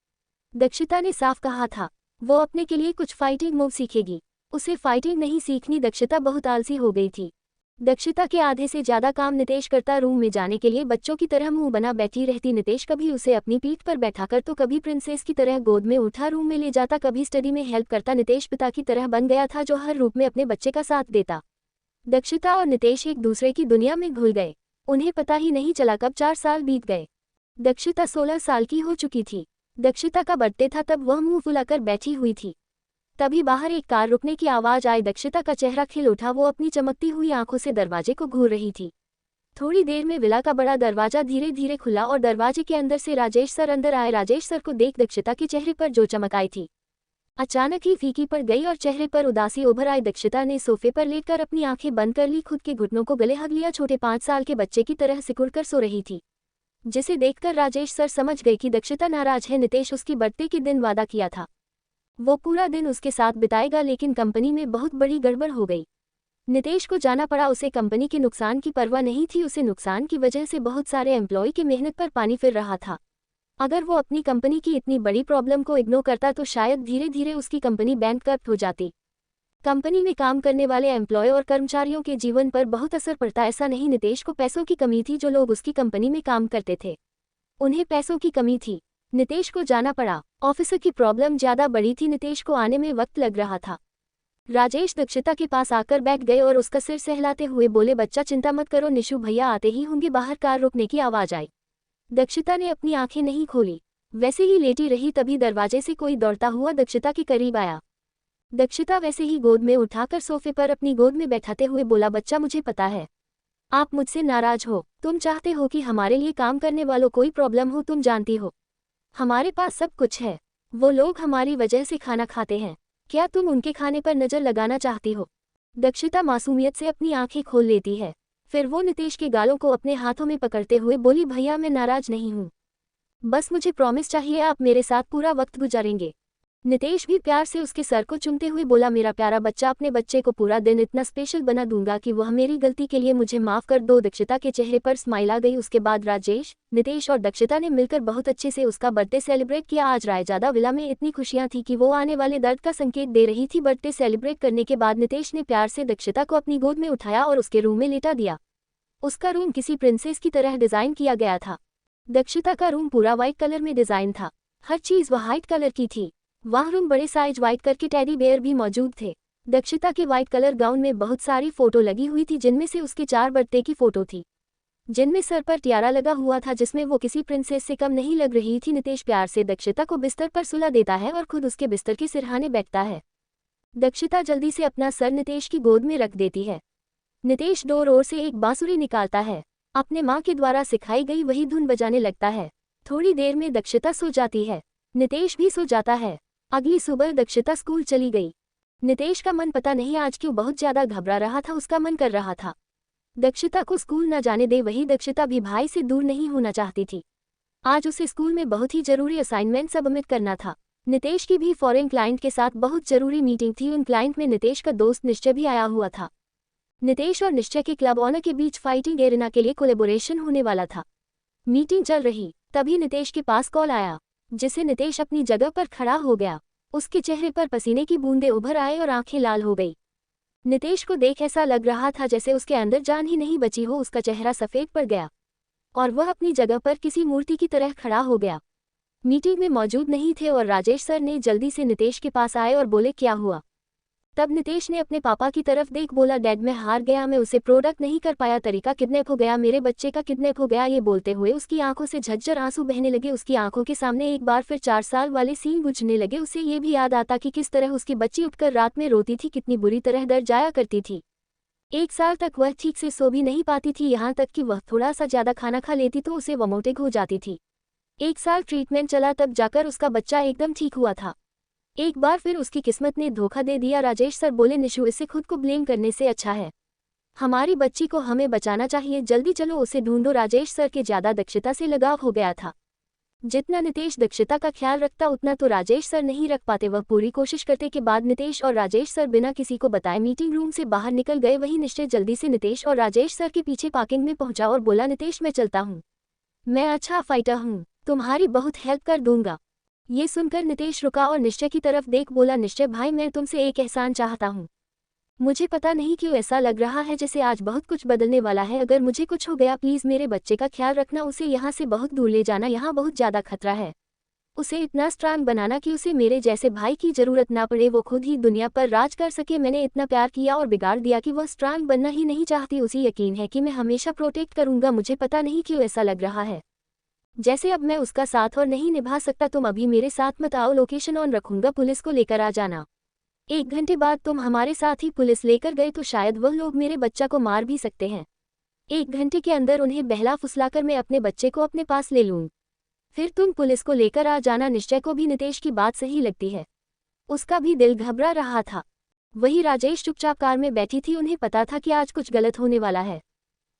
दक्षिता ने साफ कहा था वो अपने के लिए कुछ फाइटिंग मूव सीखेगी, उसे फाइटिंग नहीं सीखनी। दक्षिता बहुत आलसी हो गई थी। दक्षिता के आधे से ज्यादा काम नितेश करता। रूम में जाने के लिए बच्चों की तरह मुंह बना बैठी रहती। नितेश कभी उसे अपनी पीठ पर बैठाकर तो कभी प्रिंसेस की तरह गोद में उठा रूम में ले जाता, कभी स्टडी में हेल्प करता। नितेश पिता की तरह बन गया था जो हर रूप में अपने बच्चे का साथ देता। दक्षिता और नितेश एक दूसरे की दुनिया में घुल गए। उन्हें पता ही नहीं चला कब 4 साल बीत गए। दक्षिता 16 साल की हो चुकी थी। दक्षिता का बर्थडे था, तब वह मुंह फुलाकर बैठी हुई थी। तभी बाहर एक कार रुकने की आवाज आई। दक्षिता का चेहरा खिल उठा। वो अपनी चमकती हुई आंखों से दरवाजे को घूर रही थी। थोड़ी देर में विला का बड़ा दरवाजा धीरे धीरे खुला और दरवाजे के अंदर से राजेश सर अंदर आए। राजेश सर को देख दक्षिता के चेहरे पर जो चमक आई थी अचानक ही फीकी पड़ गई और चेहरे पर उदासी उभर आई। दक्षिता ने सोफे पर लेटकर अपनी आंखें बंद कर ली, खुद के घुटनों को गले हग लिया। छोटे 5 साल के बच्चे की तरह सिकुड़कर सो रही थी, जिसे देखकर राजेश सर समझ गए कि दक्षिता नाराज है। नितेश उसकी बर्थडे के दिन वादा किया था वो पूरा दिन उसके साथ बिताएगा, लेकिन कंपनी में बहुत बड़ी गड़बड़ हो गई। नितेश को जाना पड़ा। उसे कंपनी के नुकसान की परवाह नहीं थी। उसे नुकसान की वजह से बहुत सारे एम्प्लॉय की मेहनत पर पानी फिर रहा था। अगर वो अपनी कंपनी की इतनी बड़ी प्रॉब्लम को इग्नोर करता तो शायद धीरे धीरे उसकी कंपनी बैंकक्रप्ट हो जाती। कंपनी में काम करने वाले एम्प्लॉय और कर्मचारियों के जीवन पर बहुत असर पड़ता। ऐसा नहीं नितेश को पैसों की कमी थी, जो लोग उसकी कंपनी में काम करते थे उन्हें पैसों की कमी थी। नितेश को जाना पड़ा। ऑफिसर की प्रॉब्लम ज्यादा बड़ी थी। नितेश को आने में वक्त लग रहा था। राजेश दक्षिता के पास आकर बैठ गए और उसका सिर सहलाते हुए बोले, बच्चा चिंता मत करो, निशु भैया आते ही होंगे। बाहर कार रुकने की आवाज आई। दक्षिता ने अपनी आंखें नहीं खोली, वैसे ही लेटी रही। तभी दरवाजे से कोई दौड़ता हुआ दक्षिता के करीब आया। दक्षिता वैसे ही गोद में उठाकर सोफे पर अपनी गोद में बैठाते हुए बोला, बच्चा मुझे पता है आप मुझसे नाराज हो। तुम चाहते हो कि हमारे लिए काम करने वालों कोई प्रॉब्लम हो। तुम जानती हो हमारे पास सब कुछ है। वो लोग हमारी वजह से खाना खाते हैं। क्या तुम उनके खाने पर नजर लगाना चाहती हो? दक्षिता मासूमियत से अपनी आंखें खोल लेती है। फिर वो नितेश के गालों को अपने हाथों में पकड़ते हुए बोली, भैया मैं नाराज नहीं हूँ, बस मुझे प्रॉमिस चाहिए आप मेरे साथ पूरा वक्त गुजारेंगे। नितेश भी प्यार से उसके सर को चूमते हुए बोला, मेरा प्यारा बच्चा, अपने बच्चे को पूरा दिन इतना स्पेशल बना दूंगा कि वह मेरी गलती के लिए मुझे माफ कर दो। दक्षिता के चेहरे पर स्माइल आ गई। उसके बाद राजेश, नितेश और दक्षिता ने मिलकर बहुत अच्छे से उसका बर्थडे सेलिब्रेट किया। आज रायजादा विला में इतनी खुशियां थी कि वो आने वाले दर्द का संकेत दे रही थी। बर्थडे सेलिब्रेट करने के बाद नितेश ने प्यार से दक्षिता को अपनी गोद में उठाया और उसके रूम में लेटा दिया। उसका रूम किसी प्रिंसेस की तरह डिजाइन किया गया था। दक्षिता का रूम पूरा व्हाइट कलर में डिजाइन था। हर चीज व्हाइट कलर की थी। वह रूम बड़े साइज व्हाइट करके टेडी बेयर भी मौजूद थे। दक्षिता के व्हाइट कलर गाउन में बहुत सारी फोटो लगी हुई थी, जिनमें से उसके 4 बर्थडे की फोटो थी, जिनमें सर पर टियारा लगा हुआ था, जिसमें वो किसी प्रिंसेस से कम नहीं लग रही थी। नितेश प्यार से दक्षिता को बिस्तर पर सुला देता है और खुद उसके बिस्तर के सिरहाने बैठता है। दक्षिता जल्दी से अपना सर नितेश की गोद में रख देती है। नितेश डोर ओर से एक बांसुरी निकालता है। अपने माँ के द्वारा सिखाई गई वही धुन बजाने लगता है। थोड़ी देर में दक्षिता सो जाती है। नितेश भी सो जाता है। अगली सुबह दक्षिता स्कूल चली गई। नितेश का मन पता नहीं आज क्यों बहुत ज्यादा घबरा रहा था। उसका मन कर रहा था दक्षिता को स्कूल न जाने दे। वही दक्षिता भी भाई से दूर नहीं होना चाहती थी। आज उसे स्कूल में बहुत ही जरूरी असाइनमेंट सबमिट करना था। नितेश की भी फॉरेन क्लाइंट के साथ बहुत जरूरी मीटिंग थी। उन क्लाइंट में नितेश का दोस्त निश्चय भी आया हुआ था। नितेश और निश्चय के क्लब ऑनर के बीच फाइटिंग एरिना के लिए कोलेबोरेशन होने वाला था। मीटिंग चल रही तभी नितेश के पास कॉल आया, जिसे नितेश अपनी जगह पर खड़ा हो गया। उसके चेहरे पर पसीने की बूंदें उभर आए और आंखें लाल हो गई। नितेश को देख ऐसा लग रहा था जैसे उसके अंदर जान ही नहीं बची हो। उसका चेहरा सफेद पड़ गया और वह अपनी जगह पर किसी मूर्ति की तरह खड़ा हो गया। मीटिंग में मौजूद नहीं थे और राजेश सर ने जल्दी से नितेश के पास आए और बोले, क्या हुआ? तब नितेश ने अपने पापा की तरफ देख बोला, डैड मैं हार गया, मैं उसे प्रोडक्ट नहीं कर पाया, तरीका किडनैप हो गया, मेरे बच्चे का किडनैप हो गया। ये बोलते हुए उसकी आंखों से झज्जर आंसू बहने लगे। उसकी आंखों के सामने एक बार फिर 4 साल वाले सीन गुजरने लगे। उसे ये भी याद आता कि किस तरह उसकी बच्ची उठकर रात में रोती थी, कितनी बुरी तरह डर जाया करती थी। 1 साल तक वह ठीक से सो भी नहीं पाती थी, यहाँ तक कि वह थोड़ा सा ज्यादा खाना खा लेती तो उसे वोमिटिंग हो जाती थी। 1 साल ट्रीटमेंट चला तब जाकर उसका बच्चा एकदम ठीक हुआ था। एक बार फिर उसकी किस्मत ने धोखा दे दिया। राजेश सर बोले, निशु इसे खुद को ब्लेम करने से अच्छा है हमारी बच्ची को हमें बचाना चाहिए, जल्दी चलो उसे ढूंढो। राजेश सर के ज्यादा दक्षिता से लगाव हो गया था। जितना नितेश दक्षिता का ख्याल रखता उतना तो राजेश सर नहीं रख पाते। वह पूरी कोशिश करने के बाद नितेश और राजेश सर बिना किसी को बताए मीटिंग रूम से बाहर निकल गए। वहीं निश्चय जल्दी से नितेश और राजेश सर के पीछे पार्किंग में पहुंचा और बोला, नितेश मैं चलता हूँ, मैं अच्छा फाइटर हूँ, तुम्हारी बहुत हेल्प कर दूंगा। ये सुनकर नितेश रुका और निश्चय की तरफ देख बोला, निश्चय भाई मैं तुमसे एक एहसान चाहता हूँ। मुझे पता नहीं क्यों ऐसा लग रहा है जैसे आज बहुत कुछ बदलने वाला है। अगर मुझे कुछ हो गया प्लीज मेरे बच्चे का ख्याल रखना, उसे यहाँ से बहुत दूर ले जाना, यहाँ बहुत ज्यादा खतरा है। उसे इतना स्ट्रांग बनाना कि उसे मेरे जैसे भाई की जरूरत ना पड़े, वो खुद ही दुनिया पर राज कर सके। मैंने इतना प्यार किया और बिगाड़ दिया कि वह स्ट्रांग बनना ही नहीं चाहती। उसे यकीन है कि मैं हमेशा प्रोटेक्ट करूंगा। मुझे पता नहीं क्यों ऐसा लग रहा है जैसे अब मैं उसका साथ और नहीं निभा सकता। तुम अभी मेरे साथ मत आओ, लोकेशन ऑन रखूंगा, पुलिस को लेकर आ जाना। 1 घंटे बाद तुम हमारे साथ ही पुलिस लेकर गए तो शायद वह लोग मेरे बच्चा को मार भी सकते हैं। 1 घंटे के अंदर उन्हें बहला फुसलाकर मैं अपने बच्चे को अपने पास ले लूँ, फिर तुम पुलिस को लेकर आ जाना। निश्चय को भी नितेश की बात सही लगती है। उसका भी दिल घबरा रहा था। वही राजेश चुपचाप कार में बैठी थी। उन्हें पता था कि आज कुछ गलत होने वाला है।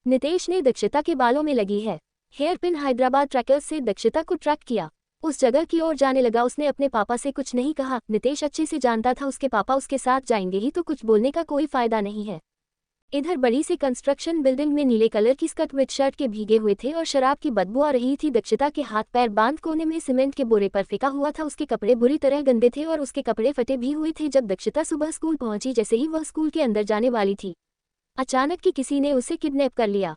नितेश ने दक्षिता के बालों में लगी है हेयरपिन हैदराबाद ट्रैकर्स से दक्षिता को ट्रैक किया। उस जगह की ओर जाने लगा। उसने अपने पापा से कुछ नहीं कहा। नितेश अच्छे से जानता था उसके पापा उसके साथ जाएंगे ही तो कुछ बोलने का कोई फायदा नहीं है। इधर बड़ी सी कंस्ट्रक्शन बिल्डिंग में नीले कलर की स्कर्ट विद शर्ट के भीगे हुए थे और शराब की बदबू आ रही थी। दक्षिता के हाथ पैर बांध कोने में सीमेंट के बोरे पर फेंका हुआ था। उसके कपड़े बुरी तरह गंदे थे और उसके कपड़े फटे भी हुए थे। जब दक्षिता सुबह स्कूल पहुंची, जैसे ही वह स्कूल के अंदर जाने वाली थी, अचानक कि किसी ने उसे किडनैप कर लिया।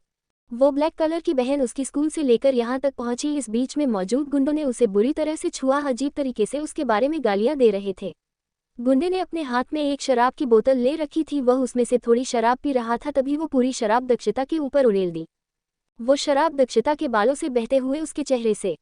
वो ब्लैक कलर की बहन उसकी स्कूल से लेकर यहाँ तक पहुंची। इस बीच में मौजूद गुंडों ने उसे बुरी तरह से छुआ, अजीब तरीके से उसके बारे में गालियां दे रहे थे। गुंडे ने अपने हाथ में एक शराब की बोतल ले रखी थी। वह उसमें से थोड़ी शराब पी रहा था, तभी वो पूरी शराब दक्षिता के ऊपर उड़ेल दी। वो शराब दक्षिता के बालों से बहते हुए उसके चेहरे से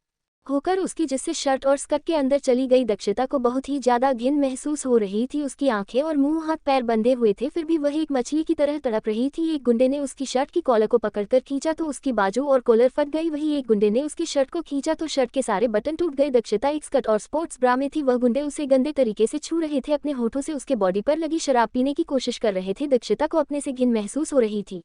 होकर उसकी जिससे शर्ट और स्कर्ट के अंदर चली गई। दक्षिता को बहुत ही ज्यादा घिन महसूस हो रही थी। उसकी आंखें और मुंह हाथ पैर बंधे हुए थे, फिर भी वह एक मछली की तरह तड़प रही थी। एक गुंडे ने उसकी शर्ट की कॉलर को पकड़कर खींचा तो उसकी बाजू और कॉलर फट गई। वही एक गुंडे ने उसकी शर्ट को खींचा तो शर्ट के सारे बटन टूट गए। दक्षिता एक स्कर्ट और स्पोर्ट्स ब्रा में थी। वह गुंडे उसे गंदे तरीके से छू रहे थे, अपने होठों से उसके बॉडी पर लगी शराब पीने की कोशिश कर रहे थे। दक्षिता को अपने से घिन महसूस हो रही थी।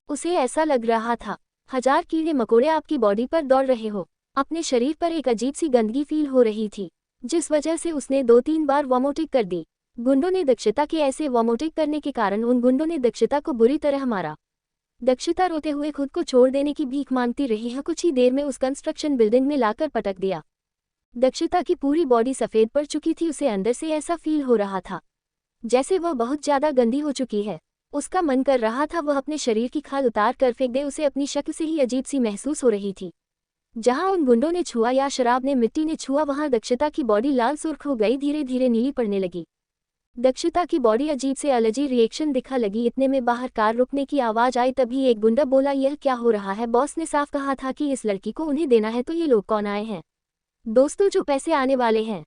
उसे ऐसा लग रहा था 1000 कीड़े मकोड़े आपकी बॉडी पर दौड़ रहे हो। अपने शरीर पर एक अजीब सी गंदगी फील हो रही थी। जिस वजह से उसने 2-3 बार वॉमिटिंग कर दी। गुंडों ने दक्षिता के ऐसे वॉमिटिंग करने के कारण उन गुंडों ने दक्षिता को बुरी तरह मारा। दक्षिता रोते हुए खुद को छोड़ देने की भीख मांगती रही है। कुछ ही देर में उस कंस्ट्रक्शन बिल्डिंग में लाकर पटक दिया। दक्षिता की पूरी बॉडी सफ़ेद पड़ चुकी थी। उसे अंदर से ऐसा फील हो रहा था जैसे वह बहुत ज़्यादा गंदी हो चुकी है। उसका मन कर रहा था वह अपने शरीर की खाल उतार कर फेंक दे। उसे अपनी शक्ल से ही अजीब सी महसूस हो रही थी। जहां उन गुंडों ने छुआ या शराब ने मिट्टी ने छुआ वहां दक्षिता की बॉडी लाल सुर्ख हो गई, धीरे धीरे नीली पड़ने लगी। दक्षिता की बॉडी अजीब से एलर्जी रिएक्शन दिखा लगी। इतने में बाहर कार रुकने की आवाज़ आई। तभी एक गुंडा बोला, यह क्या हो रहा है? बॉस ने साफ कहा था कि इस लड़की को उन्हें देना है। तो ये लोग कौन आए हैं? दोस्तों, जो पैसे आने वाले हैं।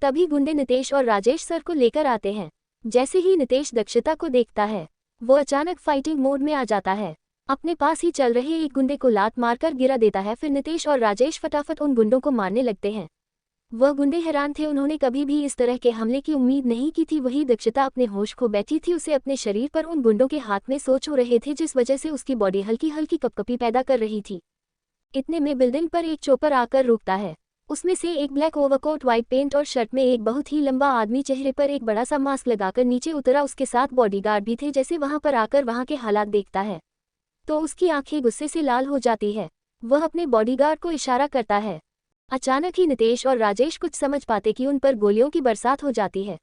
तभी गुंडे नितेश और राजेश सर को लेकर आते हैं। जैसे ही नितेश दक्षिता को देखता है वो अचानक फाइटिंग मोड में आ जाता है। अपने पास ही चल रहे एक गुंडे को लात मारकर गिरा देता है। फिर नितेश और राजेश फटाफट उन गुंडों को मारने लगते हैं। वह गुंडे हैरान थे, उन्होंने कभी भी इस तरह के हमले की उम्मीद नहीं की थी। वही दक्षिता अपने होश खो बैठी थी। उसे अपने शरीर पर उन गुंडों के हाथ में सोच हो रहे थे जिस वजह से उसकी बॉडी हल्की हल्की कपकपी पैदा कर रही थी। इतने में बिल्डिंग पर एक चोपर आकर रुकता है। उसमें से एक ब्लैक ओवरकोट, व्हाइट पेंट और शर्ट में एक बहुत ही लंबा आदमी चेहरे पर एक बड़ा सा मास्क लगाकर नीचे उतरा। उसके साथ बॉडीगार्ड भी थे। जैसे वहां पर आकर वहां के हालात देखता है तो उसकी आंखें गुस्से से लाल हो जाती है। वह अपने बॉडीगार्ड को इशारा करता है। अचानक ही नितेश और राजेश कुछ समझ पाते कि उन पर गोलियों की बरसात हो जाती है।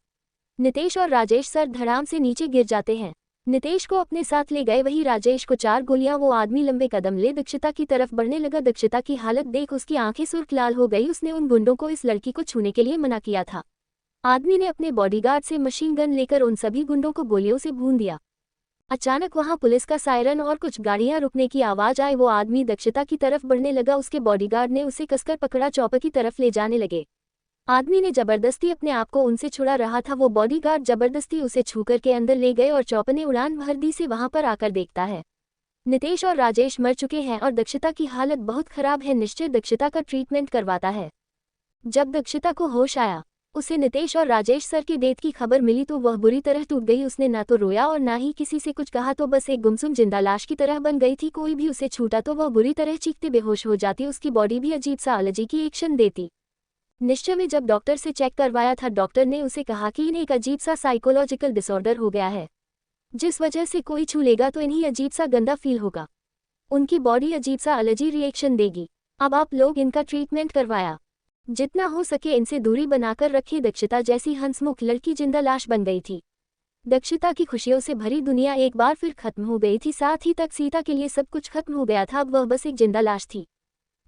नितेश और राजेश सर धड़ाम से नीचे गिर जाते हैं। नितेश को अपने साथ ले गए, वही राजेश को 4 गोलियां। वो आदमी लंबे कदम ले दक्षिता की तरफ बढ़ने लगा। दक्षिता की हालत देख उसकी आंखें सुर्ख लाल हो गई। उसने उन गुंडों को इस लड़की को छूने के लिए मना किया था। आदमी ने अपने बॉडीगार्ड से मशीन गन लेकर उन सभी गुंडों को गोलियों से भून दिया। अचानक वहां पुलिस का सायरन और कुछ गाड़ियां रुकने की आवाज आई। वो आदमी दक्षिता की तरफ बढ़ने लगा। उसके बॉडीगार्ड ने उसे कसकर पकड़ा, चौपर की तरफ ले जाने लगे। आदमी ने जबरदस्ती अपने आप को उनसे छुड़ा रहा था। वो बॉडीगार्ड जबरदस्ती उसे छूकर के अंदर ले गए और चौपर ने उड़ान भर दी। से वहां पर आकर देखता है नितेश और राजेश मर चुके हैं और दक्षिता की हालत बहुत खराब है। निश्चय दक्षिता का ट्रीटमेंट करवाता है। जब दक्षिता को होश आया, उसे नितेश और राजेश सर के डेथ की खबर मिली तो वह बुरी तरह टूट गई। उसने ना तो रोया और ना ही किसी से कुछ कहा, तो बस एक गुमसुम जिंदा लाश की तरह बन गई थी। कोई भी उसे छूटा तो वह बुरी तरह चीखते बेहोश हो जाती। उसकी बॉडी भी अजीब सा एलर्जी की एक्शन देती। निश्चय में जब डॉक्टर से चेक करवाया था, डॉक्टर ने उसे कहा कि इन्हें एक अजीब सा साइकोलॉजिकल डिसऑर्डर हो गया है, जिस वजह से कोई छू लेगा तो इन्हें अजीब सा गंदा फील होगा। उनकी बॉडी अजीब सा एलर्जी रिएक्शन देगी। अब आप लोग इनका ट्रीटमेंट करवाया, जितना हो सके इनसे दूरी बनाकर रखिए। दक्षिता जैसी हंसमुख लड़की जिंदा लाश बन गई थी। दक्षिता की खुशियों से भरी दुनिया एक बार फिर खत्म हो गई थी। साथ ही तक सीता के लिए सब कुछ खत्म हो गया था। अब वह बस एक जिंदा लाश थी।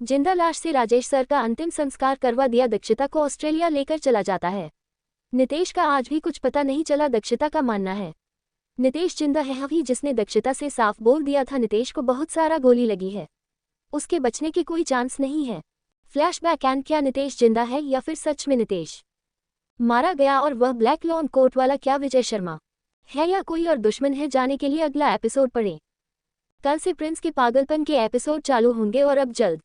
जिंदा लाश से राजेश सर का अंतिम संस्कार करवा दिया। दक्षिता को ऑस्ट्रेलिया लेकर चला जाता है। नितेश का आज भी कुछ पता नहीं चला। दक्षिता का मानना है नितेश जिंदा है, अभी जिसने दक्षिता से साफ बोल दिया था नितेश को बहुत सारा गोली लगी है, उसके बचने की कोई चांस नहीं है। फ्लैशबैक एंड क्या नितेश जिंदा है या फिर सच में नितेश मारा गया और वह ब्लैक लॉन कोट वाला क्या विजय शर्मा है या कोई और दुश्मन है? जाने के लिए अगला एपिसोड पढ़ें। कल से प्रिंस के पागलपन के एपिसोड चालू होंगे और अब जल्द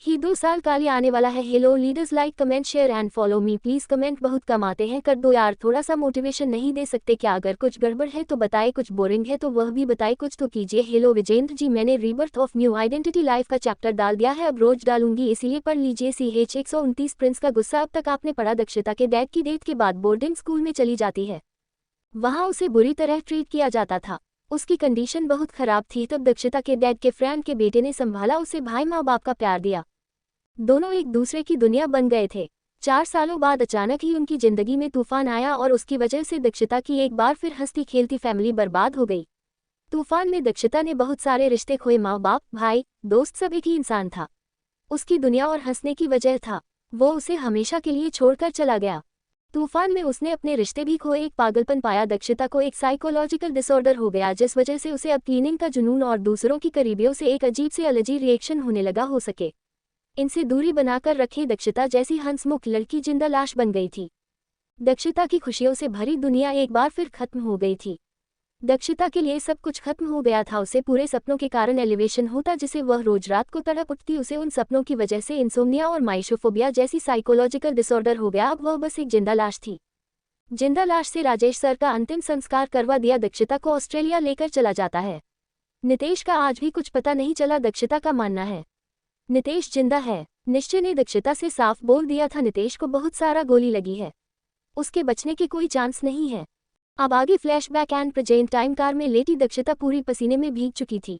ही 2 साल काली आने वाला है। Hello leaders, like comment share and follow me please. Comment बहुत कम आते हैं, कर दो यार, थोड़ा सा मोटिवेशन नहीं दे सकते क्या? अगर कुछ गड़बड़ है तो बताए, कुछ बोरिंग है तो वह भी बताए, कुछ तो कीजिए। हेलो विजेंद्र जी, मैंने rebirth of new identity life का चैप्टर डाल दिया है, अब रोज डालूंगी, इसीलिए पढ़ लीजिए। CH 129 प्रिंस का गुस्सा अब तक आपने पढ़ा। दक्षिता के डैड की डेथ के बाद बोर्डिंग स्कूल में चली जाती है। वहां उसे बुरी तरह ट्रीट किया जाता था। उसकी कंडीशन बहुत खराब थी। तब दक्षिता के डैड के फ्रेंड के बेटे ने संभाला उसे, भाई माँ बाप का प्यार दिया। दोनों एक दूसरे की दुनिया बन गए थे। 4 सालों बाद अचानक ही उनकी जिंदगी में तूफान आया और उसकी वजह से दक्षिता की एक बार फिर हंसती खेलती फैमिली बर्बाद हो गई। तूफान में दक्षिता ने बहुत सारे रिश्ते खोए, माँ बाप, भाई, दोस्त, सब एक ही इंसान था। उसकी दुनिया और हंसने की वजह था वो उसे हमेशा के लिए छोड़कर चला गया। तूफान में उसने अपने रिश्ते भी खोए, एक पागलपन पाया। दक्षिता को एक साइकोलॉजिकल डिसऑर्डर हो गया जिस वजह से उसे अब क्लीनिंग का जुनून और दूसरों की करीबियों से एक अजीब से एलर्जी रिएक्शन होने लगा। हो सके इनसे दूरी बनाकर रखें। दक्षिता जैसी हंसमुख लड़की जिंदा लाश बन गई थी। दक्षिता की खुशियों से भरी दुनिया एक बार फिर खत्म हो गई थी। दक्षिता के लिए सब कुछ खत्म हो गया था। उसे पूरे सपनों के कारण एलिवेशन होता जिसे वह रोज रात को तड़प उठती। उसे उन सपनों की वजह से इंसोम्निया और माइशोफोबिया जैसी साइकोलॉजिकल डिसऑर्डर हो गया। अब वह बस एक जिंदा लाश थी। जिंदा लाश से राजेश सर का अंतिम संस्कार करवा दिया। दक्षिता को ऑस्ट्रेलिया लेकर चला जाता है। नितेश का आज भी कुछ पता नहीं चला। दक्षिता का मानना है नितेश जिंदा है। निश्चय ने दक्षिता से साफ बोल दिया था नितेश को बहुत सारा गोली लगी है, उसके बचने की कोई चांस नहीं है। अब आगे flashback and present time. Car में लेटी दक्षिता पूरी पसीने में भीग चुकी थी।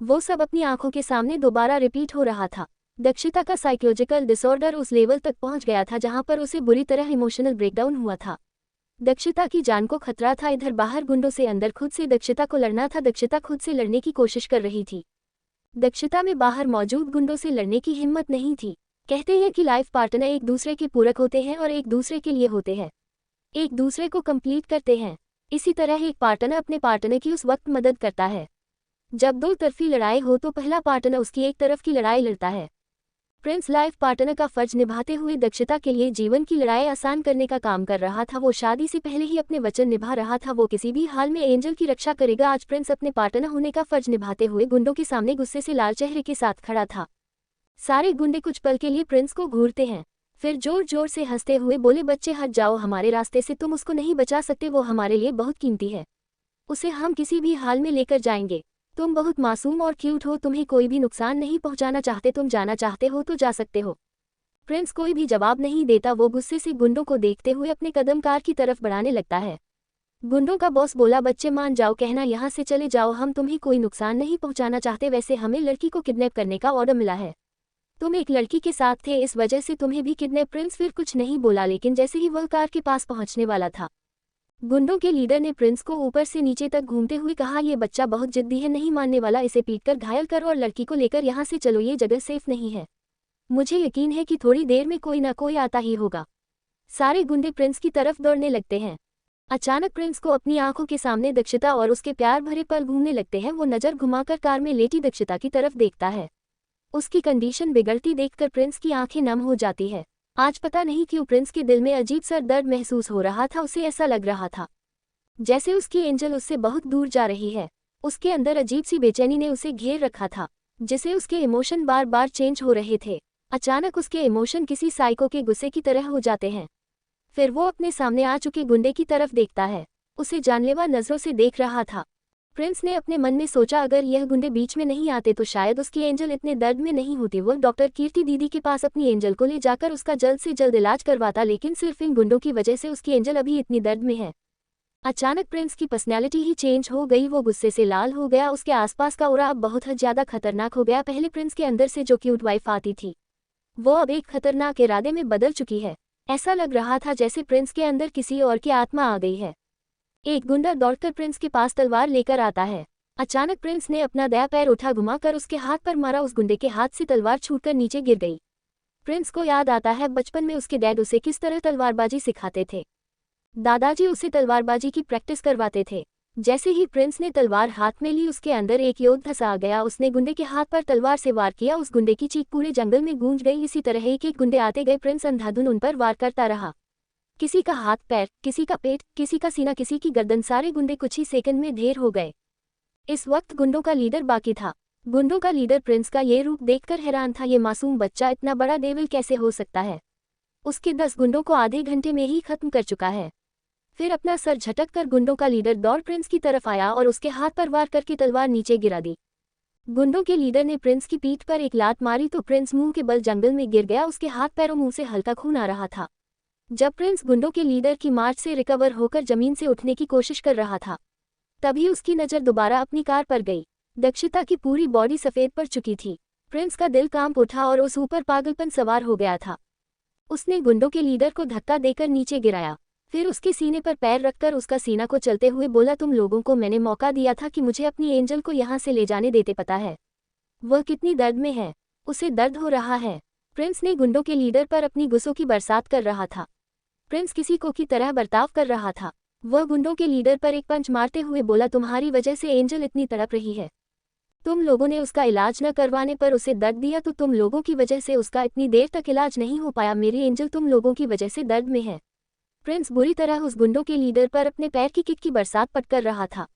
वो सब अपनी आंखों के सामने दोबारा रिपीट हो रहा था। दक्षिता का साइकोलॉजिकल डिसऑर्डर उस लेवल तक पहुंच गया था जहां पर उसे बुरी तरह इमोशनल ब्रेकडाउन हुआ था। दक्षिता की जान को खतरा था। इधर बाहर गुंडों से, अंदर खुद से दक्षिता को लड़ना था। दक्षिता खुद से लड़ने की कोशिश कर रही थी। दक्षिता में बाहर मौजूद गुंडों से लड़ने की हिम्मत नहीं थी। कहते हैं कि लाइफ पार्टनर एक दूसरे के पूरक होते हैं और एक दूसरे के लिए होते हैं, एक दूसरे को कंप्लीट करते हैं। इसी तरह एक पार्टनर अपने पार्टनर की उस वक्त मदद करता है जब दो तरफी लड़ाई हो तो पहला पार्टनर उसकी एक तरफ की लड़ाई लड़ता है। प्रिंस लाइफ पार्टनर का फर्ज निभाते हुए दक्षिता के लिए जीवन की लड़ाई आसान करने का काम कर रहा था। वो शादी से पहले ही अपने वचन निभा रहा था। वो किसी भी हाल में एंजल की रक्षा करेगा। आज प्रिंस अपने पार्टनर होने का फर्ज निभाते हुए गुंडों के सामने गुस्से से लाल चेहरे के साथ खड़ा था। सारे गुंडे कुछ पल के लिए प्रिंस को घूरते हैं, फिर जोर जोर से हंसते हुए बोले, बच्चे हट जाओ हमारे रास्ते से, तुम उसको नहीं बचा सकते। वो हमारे लिए बहुत कीमती है, उसे हम किसी भी हाल में लेकर जाएंगे। तुम बहुत मासूम और क्यूट हो, तुम्हें कोई भी नुकसान नहीं पहुंचाना चाहते। तुम जाना चाहते हो तो जा सकते हो। प्रिंस कोई भी जवाब नहीं देता। वो गुस्से से गुंडों को देखते हुए अपने कदम कार की तरफ बढ़ाने लगता है। गुंडों का बॉस बोला, बच्चे मान जाओ, कहना यहाँ से चले जाओ, हम तुम्हें कोई नुकसान नहीं पहुंचाना चाहते। वैसे हमें लड़की को किडनैप करने का ऑर्डर मिला है, तुम एक लड़की के साथ थे, इस वजह से तुम्हें भी किडनैप। प्रिंस फिर कुछ नहीं बोला, लेकिन जैसे ही वह कार के पास पहुंचने वाला था, गुंडों के लीडर ने प्रिंस को ऊपर से नीचे तक घूमते हुए कहा, ये बच्चा बहुत जिद्दी है, नहीं मानने वाला, इसे पीटकर घायल कर और लड़की को लेकर यहाँ से चलो, ये जगह सेफ नहीं है। मुझे यकीन है कि थोड़ी देर में कोई ना कोई आता ही होगा। सारे गुंडे प्रिंस की तरफ दौड़ने लगते हैं। अचानक प्रिंस को अपनी आंखों के सामने दक्षिता और उसके प्यार भरे पल घूमने लगते हैं। वो नजर घुमाकर कार में लेटी दक्षिता की तरफ देखता है। उसकी कंडीशन बिगड़ती देखकर प्रिंस की आंखें नम हो जाती है। आज पता नहीं क्यों प्रिंस के दिल में अजीब सा दर्द महसूस हो रहा था। उसे ऐसा लग रहा था जैसे उसकी एंजल उससे बहुत दूर जा रही है। उसके अंदर अजीब सी बेचैनी ने उसे घेर रखा था, जिसे उसके इमोशन बार बार चेंज हो रहे थे। अचानक उसके इमोशन किसी साइको के गुस्से की तरह हो जाते हैं। फिर वो अपने सामने आ चुके गुंडे की तरफ देखता है, उसे जानलेवा नजरों से देख रहा था। प्रिंस ने अपने मन में सोचा, अगर यह गुंडे बीच में नहीं आते तो शायद उसकी एंजल इतने दर्द में नहीं होती। वो डॉक्टर कीर्ति दीदी के पास अपनी एंजल को ले जाकर उसका जल्द से जल्द इलाज करवाता, लेकिन सिर्फ इन गुंडों की वजह से उसकी एंजल अभी इतनी दर्द में है। अचानक प्रिंस की पर्सनैलिटी ही चेंज हो गई। वो गुस्से से लाल हो गया। उसके आसपास का ऑरा अब बहुत ज्यादा खतरनाक हो गया। पहले प्रिंस के अंदर से जो क्यूट वाइफ आती थी, वो अब एक खतरनाक इरादे में बदल चुकी है। ऐसा लग रहा था जैसे प्रिंस के अंदर किसी और की आत्मा आ गई है। एक गुंडा दौड़कर प्रिंस के पास तलवार लेकर आता है। अचानक प्रिंस ने अपना दायां पैर उठा घुमाकर उसके हाथ पर मारा। उस गुंडे के हाथ से तलवार छूटकर नीचे गिर गई। प्रिंस को याद आता है बचपन में उसके डैड उसे किस तरह तलवारबाजी सिखाते थे। दादाजी उसे तलवारबाजी की प्रैक्टिस करवाते थे। जैसे ही प्रिंस ने तलवार हाथ में ली, उसके अंदर एक योद्धा सा आ गया। उसने गुंडे के हाथ पर तलवार से वार किया। उस गुंडे की चीख पूरे जंगल में गूंज गई। इसी तरह एक एक गुंडे आते गए। प्रिंस अंधाधुन उन पर वार करता रहा। किसी का हाथ पैर, किसी का पेट, किसी का सीना, किसी की गर्दन। सारे गुंडे कुछ ही सेकंड में ढेर हो गए। इस वक्त गुंडों का लीडर बाकी था। गुंडों का लीडर प्रिंस का ये रूप देखकर हैरान था। ये मासूम बच्चा इतना बड़ा डेविल कैसे हो सकता है। उसके 10 गुंडों को आधे घंटे में ही खत्म कर चुका है। फिर अपना सर झटक कर गुंडों का लीडर दौड़ प्रिंस की तरफ आया और उसके हाथ पर वार करके तलवार नीचे गिरा दी। गुंडों के लीडर ने प्रिंस की पीठ पर एक लात मारी तो प्रिंस मुंह के बल जंगल में गिर गया। उसके हाथ पैरों मुंह से हल्का खून आ रहा था। जब प्रिंस गुंडों के लीडर की मार्च से रिकवर होकर जमीन से उठने की कोशिश कर रहा था, तभी उसकी नज़र दोबारा अपनी कार पर गई। दक्षिता की पूरी बॉडी सफ़ेद पड़ चुकी थी। प्रिंस का दिल कांप उठा और उस ऊपर पागलपन सवार हो गया था। उसने गुंडों के लीडर को धक्का देकर नीचे गिराया। फिर उसके सीने पर पैर रखकर उसका सीना को चलते हुए बोला, तुम लोगों को मैंने मौका दिया था कि मुझे अपनी एंजल को यहाँ से ले जाने देते, पता है वह कितनी दर्द में है, उसे दर्द हो रहा है। प्रिंस ने गुंडों के लीडर पर अपनी गुस्सों की बरसात कर रहा था। प्रिंस किसी को की तरह बर्ताव कर रहा था। वह गुंडों के लीडर पर एक पंच मारते हुए बोला, तुम्हारी वजह से एंजल इतनी तड़प रही है। तुम लोगों ने उसका इलाज न करवाने पर उसे दर्द दिया, तो तुम लोगों की वजह से उसका इतनी देर तक इलाज नहीं हो पाया। मेरी एंजल तुम लोगों की वजह से दर्द में है। प्रिंस बुरी तरह उस गुंडों के लीडर पर अपने पैर की किक की बरसात पट कर रहा था।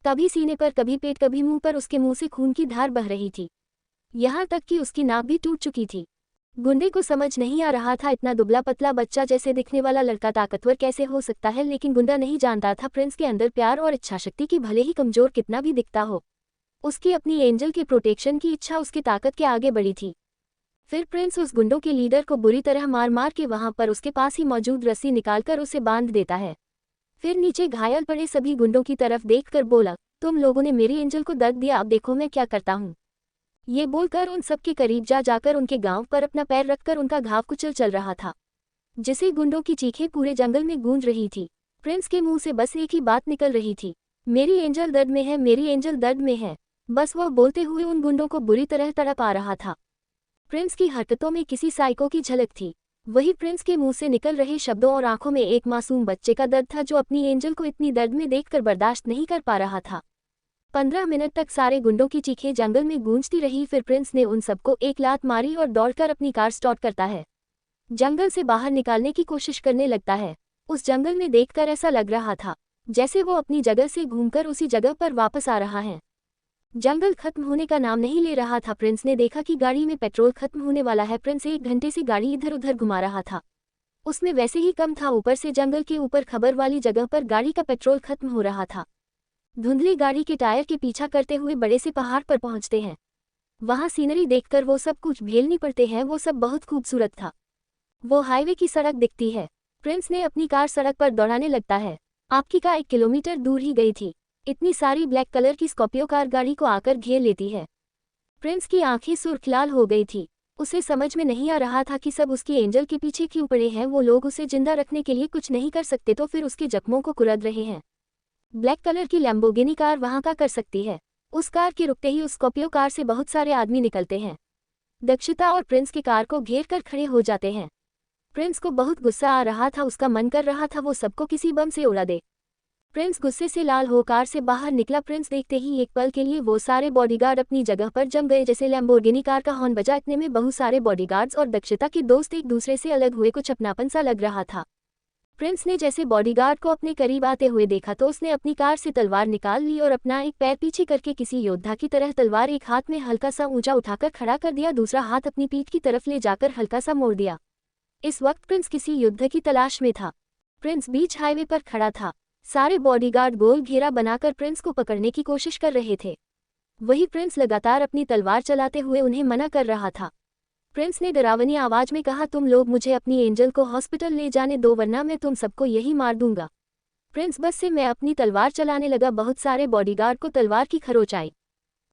कभी सीने पर, कभी पेट, कभी मुंह पर उसके मुंह से खून की धार बह रही थी। यहाँ तक कि उसकी नाक भी टूट चुकी थी। गुंडे को समझ नहीं आ रहा था इतना दुबला पतला बच्चा जैसे दिखने वाला लड़का ताकतवर कैसे हो सकता है। लेकिन गुंडा नहीं जानता था प्रिंस के अंदर प्यार और इच्छाशक्ति की भले ही कमजोर कितना भी दिखता हो, उसकी अपनी एंजल के प्रोटेक्शन की इच्छा उसकी ताकत के आगे बढ़ी थी। फिर प्रिंस उस गुंडों के लीडर को बुरी तरह मार मार के वहां पर उसके पास ही मौजूद रस्सी निकालकर उसे बांध देता है। फिर नीचे घायल पड़े सभी गुंडों की तरफ देखकर बोला, तुम लोगों ने मेरी एंजल को दर्द दिया, अब देखो मैं क्या करता हूँ। ये बोलकर उन सबके करीब जाकर उनके गांव पर अपना पैर रखकर उनका घाव कुचल चल रहा था, जिसे गुंडों की चीखें पूरे जंगल में गूंज रही थी। प्रिंस के मुंह से बस एक ही बात निकल रही थी, मेरी एंजल दर्द में है, मेरी एंजल दर्द में है। बस वह बोलते हुए उन गुंडों को बुरी तरह तड़प आ रहा था। प्रिंस की हरकतों में किसी साइको की झलक थी। वही प्रिंस के मुंह से निकल रहे शब्दों और आंखों में एक मासूम बच्चे का दर्द था जो अपनी एंजल को इतनी दर्द में देखकर बर्दाश्त नहीं कर पा रहा था। 15 मिनट तक सारे गुंडों की चीखें जंगल में गूंजती रही। फिर प्रिंस ने उन सबको एक लात मारी और दौड़कर अपनी कार स्टार्ट करता है, जंगल से बाहर निकालने की कोशिश करने लगता है। उस जंगल में देखकर ऐसा लग रहा था जैसे वो अपनी जगह से घूमकर उसी जगह पर वापस आ रहा है। जंगल खत्म होने का नाम नहीं ले रहा था। प्रिंस ने देखा कि गाड़ी में पेट्रोल खत्म होने वाला है। प्रिंस 1 घंटे से गाड़ी इधर उधर घुमा रहा था, उसमें वैसे ही कम था। ऊपर से जंगल के ऊपर खबर वाली जगह पर गाड़ी का पेट्रोल खत्म हो रहा था। धुंधली गाड़ी के टायर के पीछा करते हुए बड़े से पहाड़ पर पहुंचते हैं। वहां सीनरी देखकर वो सब कुछ झेलनी पड़ते हैं। वो सब बहुत खूबसूरत था। वो हाईवे की सड़क दिखती है। प्रिंस ने अपनी कार सड़क पर दौड़ाने लगता है। आपकी कार 1 किलोमीटर दूर ही गई थी, इतनी सारी ब्लैक कलर की स्कॉर्पियो कार गाड़ी को आकर घेर लेती है। प्रिंस की आंखें सुर्खलाल हो गई थी। उसे समझ में नहीं आ रहा था कि सब उसकी एंजल के पीछे क्यों पड़े हैं। वो लोग उसे जिंदा रखने के लिए कुछ नहीं कर सकते तो फिर उसके जख्मों को कुरद रहे हैं। ब्लैक कलर की लैम्बोर्गिनी कार वहां का कर सकती है। उस कार के रुकते ही उस स्कॉर्पियो कार से बहुत सारे आदमी निकलते हैं। दक्षिता और प्रिंस की कार को घेर कर खड़े हो जाते हैं। प्रिंस को बहुत गुस्सा आ रहा था। उसका मन कर रहा था वो सबको किसी बम से उड़ा दे। प्रिंस गुस्से से लाल हो कार से बाहर निकला। प्रिंस देखते ही एक पल के लिए वो सारे बॉडीगार्ड अपनी जगह पर जम गए। जैसे लैम्बोर्गिनी कार का हॉर्न बजा, इतने में बहुत सारे बॉडीगार्ड्स और दक्षिता के दोस्त एक दूसरे से अलग हुए। कुछ अपनापन सा लग रहा था। प्रिंस ने जैसे बॉडीगार्ड को अपने करीब आते हुए देखा तो उसने अपनी कार से तलवार निकाल ली और अपना एक पैर पीछे करके किसी योद्धा की तरह तलवार एक हाथ में हल्का सा ऊंचा उठाकर खड़ा कर दिया, दूसरा हाथ अपनी पीठ की तरफ ले जाकर हल्का सा मोड़ दिया। इस वक्त प्रिंस किसी युद्ध की तलाश में था। प्रिंस बीच हाईवे पर खड़ा था। सारे बॉडीगार्ड गोल घेरा बनाकर प्रिंस को पकड़ने की कोशिश कर रहे थे। वही प्रिंस लगातार अपनी तलवार चलाते हुए उन्हें मना कर रहा था। प्रिंस ने डरावनी आवाज में कहा, तुम लोग मुझे अपनी एंजल को हॉस्पिटल ले जाने दो वरना मैं तुम सबको यही मार दूंगा। प्रिंस बस से मैं अपनी तलवार चलाने लगा। बहुत सारे बॉडीगार्ड को तलवार की खरोच आई।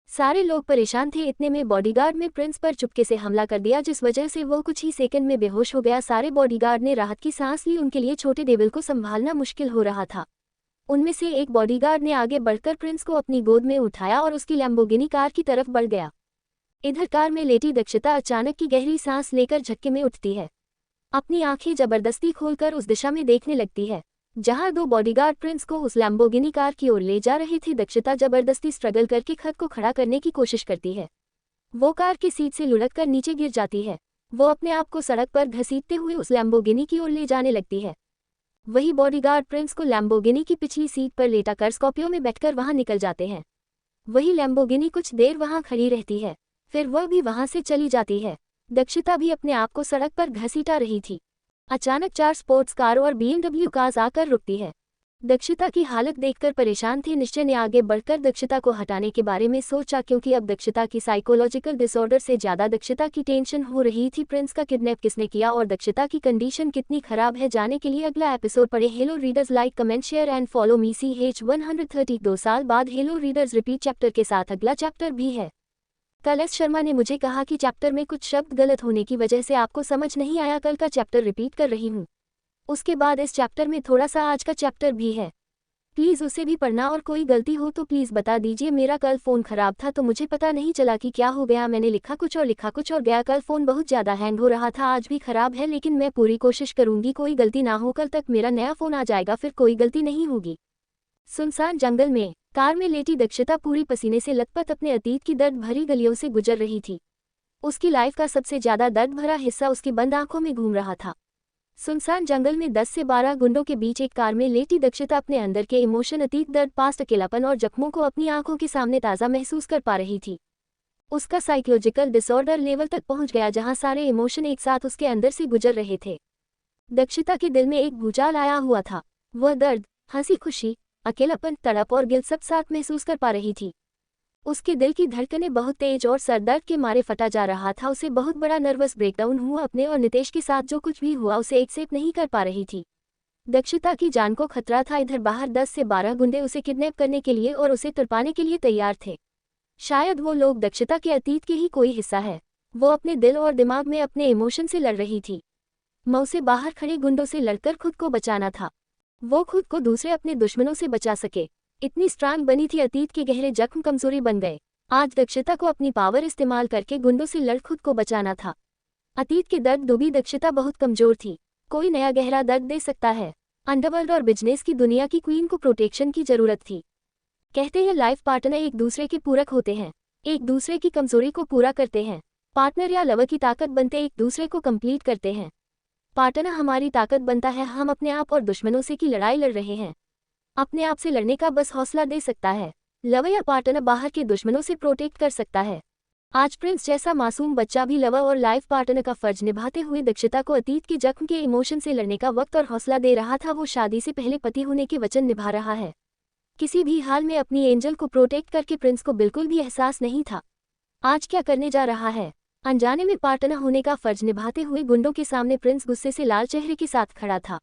सारे लोग परेशान थे। इतने में बॉडीगार्ड ने प्रिंस पर चुपके से हमला कर दिया, जिस वजह से वो कुछ ही सेकंड में बेहोश हो गया। सारे बॉडीगार्ड ने राहत की सांस ली। उनके लिए छोटे डेविल को संभालना मुश्किल हो रहा था। उनमें से एक बॉडीगार्ड ने आगे बढ़कर प्रिंस को अपनी गोद में उठाया और उसकी लैम्बोर्गिनी कार की तरफ बढ़ गया। इधर कार में लेटी दक्षिता अचानक की गहरी सांस लेकर झटके में उठती है। अपनी आंखें जबरदस्ती खोलकर उस दिशा में देखने लगती है जहां 2 बॉडीगार्ड प्रिंस को उस लैम्बोर्गिनी कार की ओर ले जा रहे थे। दक्षिता जबरदस्ती स्ट्रगल करके खुद को खड़ा करने की कोशिश करती है। वो कार की सीट से लुढ़ककर नीचे गिर जाती है। वो अपने आप को सड़क पर घसीटते हुए उस लैम्बोर्गिनी की ओर ले जाने लगती है। वही बॉडीगार्ड प्रिंस को लैम्बोर्गिनी की पिछली सीट पर लेटाकर स्कॉर्पियो में बैठकर वहां निकल जाते हैं। वही लैम्बोर्गिनी कुछ देर वहां खड़ी रहती है, फिर वह भी वहां से चली जाती है। दक्षिता भी अपने आप को सड़क पर घसीटा रही थी। अचानक 4 स्पोर्ट्स कार और BMW कार्स आकर रुकती है। दक्षिता की हालत देखकर परेशान थे। निश्चय ने आगे बढ़कर दक्षिता को हटाने के बारे में सोचा, क्योंकि अब दक्षिता की साइकोलॉजिकल डिसऑर्डर से ज्यादा दक्षिता की टेंशन हो रही थी। प्रिंस का किडनैप किसने किया और दक्षिता की कंडीशन कितनी खराब है, जाने के लिए अगला एपिसोड पढ़े। Hello readers, like comment share and follow me. CH130 2 साल बाद हेलो रीडर्स रिपीट चैप्टर के साथ अगला चैप्टर भी है। कल एस शर्मा ने मुझे कहा कि चैप्टर में कुछ शब्द गलत होने की वजह से आपको समझ नहीं आया। कल का चैप्टर रिपीट कर रही हूँ। उसके बाद इस चैप्टर में थोड़ा सा आज का चैप्टर भी है, प्लीज़ उसे भी पढ़ना और कोई गलती हो तो प्लीज़ बता दीजिए। मेरा कल फ़ोन ख़राब था तो मुझे पता नहीं चला कि क्या हो गया। मैंने लिखा कुछ और लिखा कुछ और गया। कल फ़ोन बहुत ज़्यादा हैंग हो रहा था। आज भी ख़राब है, लेकिन मैं पूरी कोशिश करूँगी कोई गलती ना हो। कल तक मेरा नया फ़ोन आ जाएगा, फिर कोई गलती नहीं होगी। सुनसान जंगल में कार में लेटी दक्षिता पूरी पसीने से लथपथ अपने अतीत की दर्द भरी गलियों से गुजर रही थी। उसकी लाइफ का सबसे ज्यादा दर्द भरा हिस्सा उसकी बंद आंखों में घूम रहा था। सुनसान जंगल में 10 से 12 गुंडों के बीच एक कार में लेटी दक्षिता अपने अंदर के इमोशन, अतीत, दर्द, पास्ट, अकेलापन और जख्मों को अपनी आंखों के सामने ताज़ा महसूस कर पा रही थी। उसका साइकोलॉजिकल डिसऑर्डर लेवल तक पहुंच गया जहां सारे इमोशन एक साथ उसके अंदर से गुजर रहे थे। दक्षिता के दिल में एक भूचाल आया हुआ था। वह दर्द, हंसी, खुशी, अकेलापन, तड़प और गिल्ट सब साथ महसूस कर पा रही थी। उसके दिल की धड़कनें बहुत तेज और सर दर्द के मारे फटा जा रहा था। उसे बहुत बड़ा नर्वस ब्रेकडाउन हुआ। अपने और नितेश के साथ जो कुछ भी हुआ उसे एक्सेप्ट नहीं कर पा रही थी। दक्षिता की जान को खतरा था। इधर बाहर 10 से 12 गुंडे उसे किडनैप करने के लिए और उसे तड़पाने के लिए तैयार थे। शायद वो लोग दक्षिता के अतीत के ही कोई हिस्सा है। वो अपने दिल और दिमाग में अपने इमोशन से लड़ रही थी। मऊ से बाहर खड़े गुंडों से लड़कर खुद को बचाना था। वो खुद को दूसरे अपने दुश्मनों से बचा सके। इतनी स्ट्रांग बनी थी, अतीत के गहरे जख्म कमजोरी बन गए। आज दक्षिता को अपनी पावर इस्तेमाल करके गुंडों से लड़ खुद को बचाना था। अतीत के दर्द डूबी दक्षिता बहुत कमजोर थी। कोई नया गहरा दर्द दे सकता है। अंडरवर्ल्ड और बिजनेस की दुनिया की क्वीन को प्रोटेक्शन की जरूरत थी। कहते हैं लाइफ पार्टनर एक दूसरे के पूरक होते हैं, एक दूसरे की कमजोरी को पूरा करते हैं। पार्टनर या लवर की ताकत बनते एक दूसरे को कंप्लीट करते हैं। पार्टनर हमारी ताकत बनता है। हम अपने आप और दुश्मनों से की लड़ाई लड़ रहे हैं। अपने आप से लड़ने का बस हौसला दे सकता है। लवर या पार्टनर बाहर के दुश्मनों से प्रोटेक्ट कर सकता है। आज प्रिंस जैसा मासूम बच्चा भी लवर और लाइफ पार्टनर का फर्ज निभाते हुए दक्षिता को अतीत के जख्म के इमोशन से लड़ने का वक्त और हौसला दे रहा था। वो शादी से पहले पति होने के वचन निभा रहा है। किसी भी हाल में अपनी एंजल को प्रोटेक्ट करके प्रिंस को बिल्कुल भी एहसास नहीं था आज क्या करने जा रहा है। अनजाने में पार्टनर होने का फर्ज निभाते हुए गुंडों के सामने प्रिंस गुस्से से लाल चेहरे के साथ खड़ा था।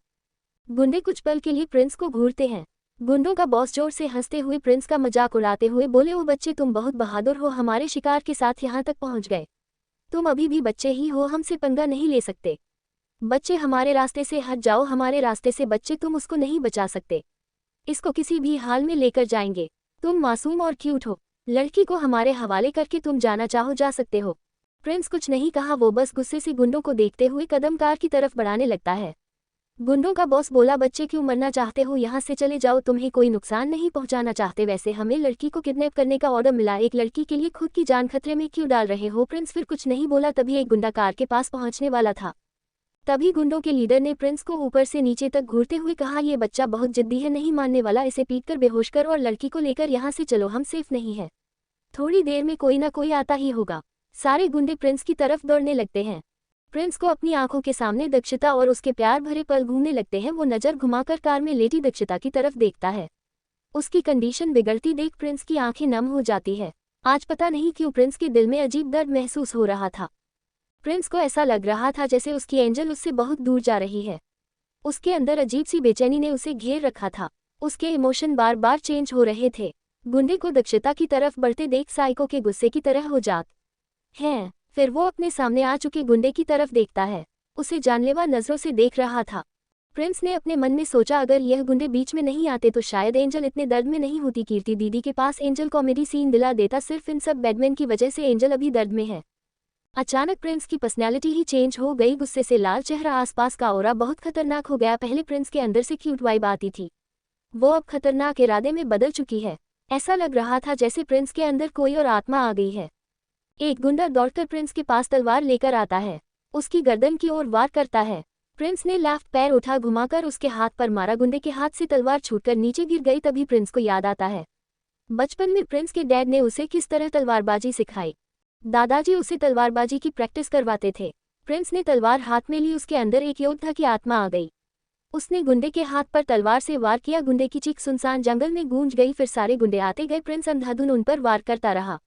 गुंडे कुछ पल के लिए प्रिंस को घूरते हैं। गुंडों का बॉस जोर से हंसते हुए प्रिंस का मजाक उड़ाते हुए बोले, ओ बच्चे तुम बहुत बहादुर हो, हमारे शिकार के साथ यहाँ तक पहुँच गए। तुम अभी भी बच्चे ही हो, हमसे पंगा नहीं ले सकते। बच्चे हमारे रास्ते से हट जाओ, हमारे रास्ते से बच्चे, तुम उसको नहीं बचा सकते। इसको किसी भी हाल में लेकर जाएंगे। तुम मासूम और क्यूट हो, लड़की को हमारे हवाले करके तुम जाना चाहो जा सकते हो। प्रिंस कुछ नहीं कहा, वो बस गुस्से से गुंडों को देखते हुए कदम कार की तरफ बढ़ाने लगता है। गुंडों का बॉस बोला, बच्चे क्यों मरना चाहते हो, यहाँ से चले जाओ, तुम्हें कोई नुकसान नहीं पहुँचाना चाहते। वैसे हमें लड़की को किडनैप करने का ऑर्डर मिला, एक लड़की के लिए खुद की जान खतरे में क्यों डाल रहे हो। प्रिंस फिर कुछ नहीं बोला। तभी एक गुंडा कार के पास पहुँचने वाला था। तभी गुंडों के लीडर ने प्रिंस को ऊपर से नीचे तक घूरते हुए कहा, ये बच्चा बहुत जिद्दी है, नहीं मानने वाला, इसे पीटकर बेहोश कर और लड़की को लेकर यहाँ से चलो, हम सेफ नहीं है। थोड़ी देर में कोई ना कोई आता ही होगा। सारे गुंडे प्रिंस की तरफ दौड़ने लगते हैं। प्रिंस को अपनी आंखों के सामने दक्षिता और उसके प्यार भरे पल घूमने लगते हैं। वो नजर घुमाकर कार में लेटी दक्षिता की तरफ देखता है। उसकी कंडीशन बिगड़ती देख प्रिंस की आंखें नम हो जाती है। आज पता नहीं क्यों प्रिंस के दिल में अजीब दर्द महसूस हो रहा था। प्रिंस को ऐसा लग रहा था जैसे उसकी एंजल उससे बहुत दूर जा रही है। उसके अंदर अजीब सी बेचैनी ने उसे घेर रखा था। उसके इमोशन बार बार चेंज हो रहे थे। गुंडे को दक्षिता की तरफ बढ़ते देख साइको के गुस्से की तरह हो जात है। फिर वो अपने सामने आ चुके गुंडे की तरफ देखता है। उसे जानलेवा नजरों से देख रहा था। प्रिंस ने अपने मन में सोचा, अगर यह गुंडे बीच में नहीं आते तो शायद एंजल इतने दर्द में नहीं होती। कीर्ति दीदी के पास एंजल कॉमेडी सीन दिला देता। सिर्फ इन सब बैडमैन की वजह से एंजल अभी दर्द में है। अचानक प्रिंस की पर्सनैलिटी ही चेंज हो गई। गुस्से से लाल चेहरा, आसपास का ऑरा बहुत खतरनाक हो गया। पहले प्रिंस के अंदर से क्यूट वाइब आती थी, वो अब खतरनाक इरादे में बदल चुकी है। ऐसा लग रहा था जैसे प्रिंस के अंदर कोई और आत्मा आ गई है। एक गुंडा दौड़कर प्रिंस के पास तलवार लेकर आता है। उसकी गर्दन की ओर वार करता है। प्रिंस ने लेफ्ट पैर उठा, घुमाकर उसके हाथ पर मारा। गुंडे के हाथ से तलवार छूटकर नीचे गिर गई। तभी प्रिंस को याद आता है बचपन में प्रिंस के डैड ने उसे किस तरह तलवारबाजी सिखाई। दादाजी उसे तलवारबाजी की प्रैक्टिस करवाते थे। प्रिंस ने तलवार हाथ में ली। उसके अंदर एक योद्धा की आत्मा आ गई। उसने गुंडे के हाथ पर तलवार से वार किया। गुंडे की चीख सुनसान जंगल में गूंज गई। फिर सारे गुंडे आते गए। प्रिंस अंधाधुन उन पर वार करता रहा।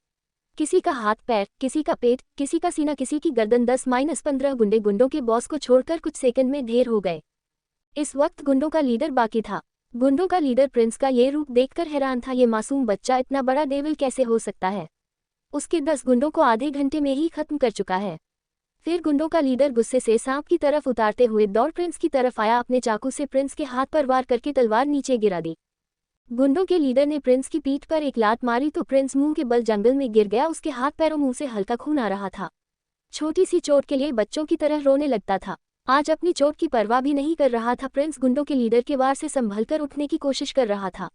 किसी का हाथ पैर, किसी का पेट, किसी का सीना, किसी की गर्दन। 10-15 गुंडे गुंडों के बॉस को छोड़कर कुछ सेकंड में ढेर हो गए। इस वक्त गुंडों का लीडर बाकी था। गुंडों का लीडर प्रिंस का ये रूप देखकर हैरान था। ये मासूम बच्चा इतना बड़ा डेविल कैसे हो सकता है। उसके 10 गुंडों को आधे घंटे में ही खत्म कर चुका है। फिर गुंडों का लीडर गुस्से से सांप की तरफ उतारते हुए दौड़ प्रिंस की तरफ आया। अपने चाकू से प्रिंस के हाथ पर वार करके तलवार नीचे गिरा दी। गुंडों के लीडर ने प्रिंस की पीठ पर एक लात मारी तो प्रिंस मुंह के बल जंगल में गिर गया। उसके हाथ पैरों मुंह से हल्का खून आ रहा था। छोटी सी चोट के लिए बच्चों की तरह रोने लगता था। आज अपनी चोट की परवाह भी नहीं कर रहा था। प्रिंस गुंडों के लीडर के वार से संभलकर उठने की कोशिश कर रहा था।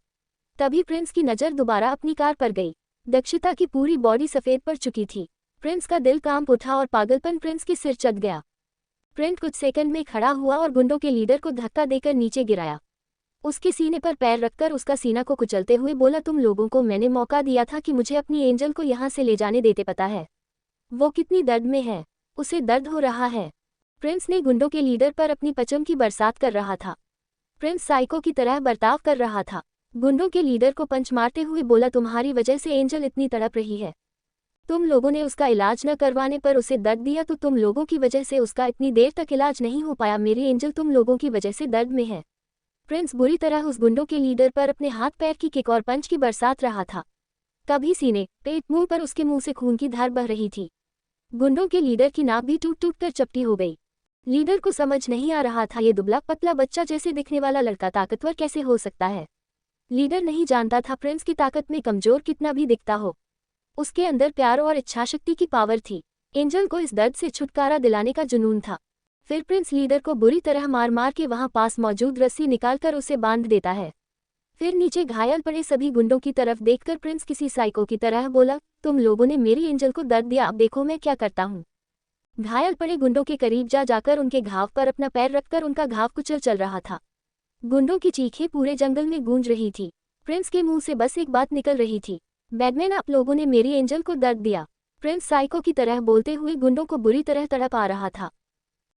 तभी प्रिंस की नज़र दोबारा अपनी कार पर गई। दक्षिता की पूरी बॉडी सफ़ेद पड़ चुकी थी। प्रिंस का दिल कांप उठा और पागलपन प्रिंस के सिर चढ़ गया। प्रिंस कुछ सेकंड में खड़ा हुआ और गुंडों के लीडर को धक्का देकर नीचे गिराया। उसके सीने पर पैर रखकर उसका सीना को कुचलते हुए बोला, तुम लोगों को मैंने मौका दिया था कि मुझे अपनी एंजल को यहाँ से ले जाने देते। पता है वो कितनी दर्द में है, उसे दर्द हो रहा है। प्रिंस ने गुंडों के लीडर पर अपनी पचम की बरसात कर रहा था। प्रिंस साइको की तरह बर्ताव कर रहा था। गुंडों के लीडर को पंच मारते हुए बोला, तुम्हारी वजह से एंजल इतनी तड़प रही है। तुम लोगों ने उसका इलाज न करवाने पर उसे दर्द दिया, तो तुम लोगों की वजह से उसका इतनी देर तक इलाज नहीं हो पाया। मेरी एंजल तुम लोगों की वजह से दर्द में है। प्रिंस बुरी तरह उस गुंडों के लीडर पर अपने हाथ पैर की किक और पंच की बरसात रहा था। कभी सीने, पेट, मुंह पर उसके मुंह से खून की धार बह रही थी। गुंडों के लीडर की नाक भी टूट टूट कर चपटी हो गई। लीडर को समझ नहीं आ रहा था, ये दुबला पतला बच्चा जैसे दिखने वाला लड़का ताकतवर कैसे हो सकता है। लीडर नहीं जानता था प्रिंस की ताकत में कमजोर कितना भी दिखता हो, उसके अंदर प्यार और इच्छाशक्ति की पावर थी। एंजल को इस दर्द से छुटकारा दिलाने का जुनून था। फिर प्रिंस लीडर को बुरी तरह मार मार के वहां पास मौजूद रस्सी निकालकर उसे बांध देता है। फिर नीचे घायल पड़े सभी गुंडों की तरफ देखकर प्रिंस किसी साइको की तरह बोला, तुम लोगों ने मेरी एंजल को दर्द दिया, अब देखो मैं क्या करता हूँ। घायल पड़े गुंडों के करीब जाकर उनके घाव पर अपना पैर रखकर उनका घाव कुचल चल रहा था। गुंडों की चीखें पूरे जंगल में गूंज रही थी। प्रिंस के मुंह से बस एक बात निकल रही थी, बैटमैन, आप लोगों ने मेरी एंजल को दर्द दिया। प्रिंस साइको की तरह बोलते हुए गुंडों को बुरी तरह तड़प आ रहा था।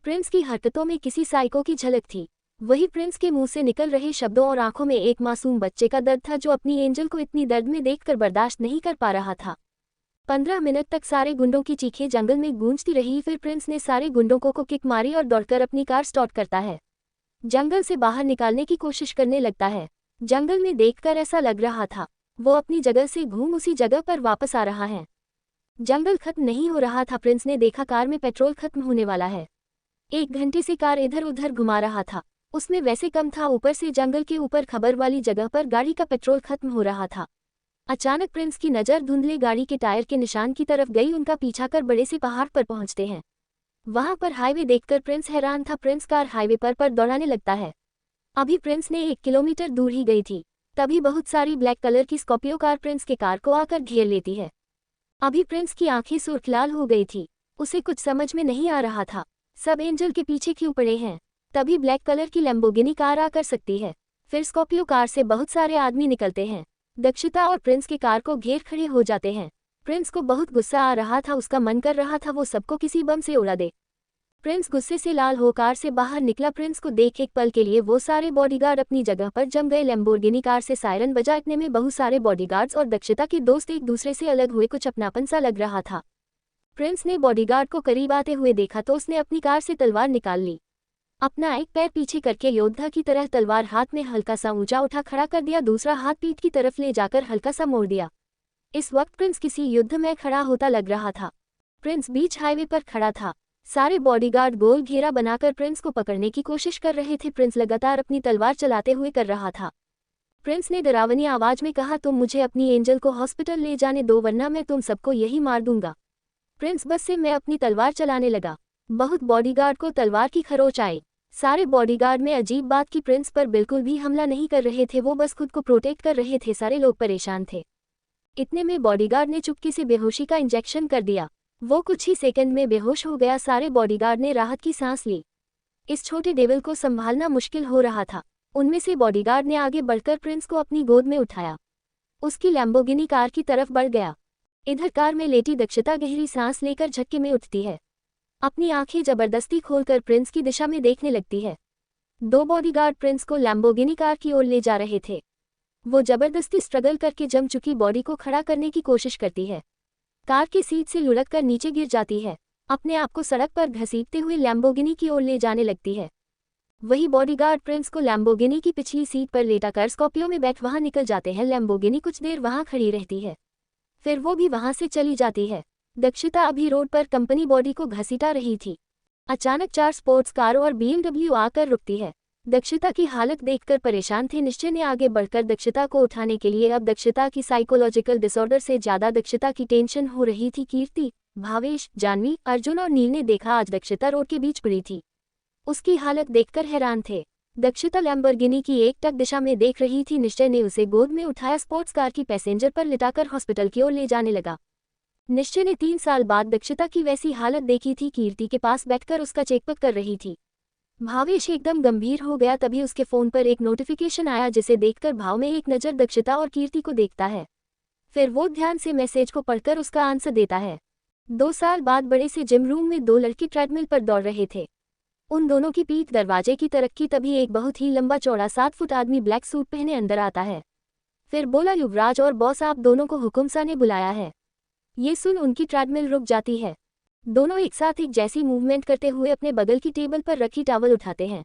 प्रिंस की हरकतों में किसी साइको की झलक थी। वही प्रिंस के मुंह से निकल रहे शब्दों और आंखों में एक मासूम बच्चे का दर्द था जो अपनी एंजल को इतनी दर्द में देखकर बर्दाश्त नहीं कर पा रहा था। 15 मिनट तक सारे गुंडों की चीखें जंगल में गूंजती रही। फिर प्रिंस ने सारे गुंडों को किक मारी और दौड़कर अपनी कार स्टार्ट करता है। जंगल से बाहर निकालने की कोशिश करने लगता है। जंगल में देखकर ऐसा लग रहा था वो अपनी जगह से घूम उसी जगह पर वापस आ रहा है। जंगल खत्म नहीं हो रहा था। प्रिंस ने देखा कार में पेट्रोल खत्म होने वाला है। 1 घंटे से कार इधर उधर घुमा रहा था, उसमें वैसे कम था, ऊपर से जंगल के ऊपर खबर वाली जगह पर गाड़ी का पेट्रोल खत्म हो रहा था। अचानक प्रिंस की नज़र धुंधले गाड़ी के टायर के निशान की तरफ गई। उनका पीछा कर बड़े से पहाड़ पर पहुंचते हैं। वहां पर हाईवे देखकर प्रिंस हैरान था। प्रिंस कार हाईवे पर दौड़ाने लगता है। अभी प्रिंस ने 1 किलोमीटर दूर ही गई थी, तभी बहुत सारी ब्लैक कलर की स्कॉर्पियो कार प्रिंस के कार को आकर घेर लेती है। अभी प्रिंस की आंखें सुर्खलाल हो गई थी, उसे कुछ समझ में नहीं आ रहा था, सब एंजल के पीछे क्यों पड़े हैं। तभी ब्लैक कलर की लैम्बोर्गिनी कार आकर सकती है। फिर स्कॉर्पियो कार से बहुत सारे आदमी निकलते हैं। दक्षिता और प्रिंस के कार को घेर खड़े हो जाते हैं। प्रिंस को बहुत गुस्सा आ रहा था, उसका मन कर रहा था वो सबको किसी बम से उड़ा दे। प्रिंस गुस्से से लाल हो कार से बाहर निकला। प्रिंस को देख एक पल के लिए वो सारे बॉडीगार्ड अपनी जगह पर जम गए। लैम्बोर्गिनी कार से सायरन बजा, इतने में बहुत सारे बॉडीगार्ड्स और दक्षिता के दोस्त एक दूसरे से अलग हुए, कुछ अपनापन सा लग रहा था। प्रिंस ने बॉडीगार्ड को करीब आते हुए देखा तो उसने अपनी कार से तलवार निकाल ली। अपना एक पैर पीछे करके योद्धा की तरह तलवार हाथ में हल्का सा ऊंचा उठा खड़ा कर दिया, दूसरा हाथ पीठ की तरफ ले जाकर हल्का सा मोड़ दिया। इस वक्त प्रिंस किसी युद्ध में खड़ा होता लग रहा था। प्रिंस बीच हाईवे पर खड़ा था। सारे बॉडीगार्ड गोल घेरा बनाकर प्रिंस को पकड़ने की कोशिश कर रहे थे। प्रिंस लगातार अपनी तलवार चलाते हुए कर रहा था। प्रिंस ने डरावनी आवाज में कहा, तुम मुझे अपनी एंजल को हॉस्पिटल ले जाने दो वरना मैं तुम सबको यही मार दूंगा। प्रिंस बस से मैं अपनी तलवार चलाने लगा। बहुत बॉडीगार्ड को तलवार की खरोच आई। सारे बॉडीगार्ड में अजीब बात कि प्रिंस पर बिल्कुल भी हमला नहीं कर रहे थे, वो बस खुद को प्रोटेक्ट कर रहे थे। सारे लोग परेशान थे। इतने में बॉडीगार्ड ने चुपके से बेहोशी का इंजेक्शन कर दिया। वो कुछ ही सेकंड में बेहोश हो गया। सारे बॉडीगार्ड ने राहत की सांस ली। इस छोटे डेविल को संभालना मुश्किल हो रहा था। उनमें से बॉडीगार्ड ने आगे बढ़कर प्रिंस को अपनी गोद में उठाया, उसकी लैम्बोर्गिनी कार की तरफ बढ़ गया। इधर कार में लेटी दक्षिता गहरी सांस लेकर झटके में उठती है। अपनी आंखें जबरदस्ती खोलकर प्रिंस की दिशा में देखने लगती है। 2 बॉडीगार्ड प्रिंस को लैम्बोर्गिनी कार की ओर ले जा रहे थे। वो जबरदस्ती स्ट्रगल करके जम चुकी बॉडी को खड़ा करने की कोशिश करती है। कार की सीट से लुढ़क कर नीचे गिर जाती है। अपने आप को सड़क पर घसीटते हुए लैम्बोर्गिनी की ओर ले जाने लगती है। वही बॉडीगार्ड प्रिंस को लैम्बोर्गिनी की पिछली सीट पर लेटाकर स्कॉर्पियो में बैठ वहां निकल जाते हैं। लैम्बोर्गिनी कुछ देर वहां खड़ी रहती है, फिर वो भी वहां से चली जाती है। दक्षिता अभी रोड पर कंपनी बॉडी को घसीटा रही थी। अचानक 4 स्पोर्ट्स कार और BMW आकर रुकती है। दक्षिता की हालत देखकर परेशान थे। निश्चय ने आगे बढ़कर दक्षिता को उठाने के लिए। अब दक्षिता की साइकोलॉजिकल डिसऑर्डर से ज्यादा दक्षिता की टेंशन हो रही थी। कीर्ति, भावेश, जानवी, अर्जुन और नील ने देखा आज दक्षिता रोड के बीच पड़ी थी। उसकी हालत देखकर हैरान थे। दक्षिता लैम्बोर्गिनी की एकटक दिशा में देख रही थी। निश्चय ने उसे गोद में उठाया, स्पोर्ट्स कार की पैसेंजर पर लिटाकर हॉस्पिटल की ओर ले जाने लगा। निश्चय ने 3 साल बाद दक्षिता की वैसी हालत देखी थी। कीर्ति के पास बैठकर उसका चेकअप कर रही थी। भावेश एकदम गंभीर हो गया। तभी उसके फोन पर एक नोटिफिकेशन आया, जिसे देखकर भाव में एक नज़र दक्षिता और कीर्ति को देखता है। फिर वो ध्यान से मैसेज को पढ़कर उसका आंसर देता है। 2 साल बाद बड़े से जिम रूम में 2 लड़के ट्रेडमिल पर दौड़ रहे थे। उन दोनों की पीठ दरवाजे की तरफ की। तभी एक बहुत ही लंबा चौड़ा 7 फुट आदमी ब्लैक सूट पहने अंदर आता है। फिर बोला युवराज और बॉस आप दोनों को हुकुमसा ने बुलाया है। ये सुन उनकी ट्रेडमिल रुक जाती है। दोनों एक साथ एक जैसी मूवमेंट करते हुए अपने बगल की टेबल पर रखी टॉवल उठाते हैं।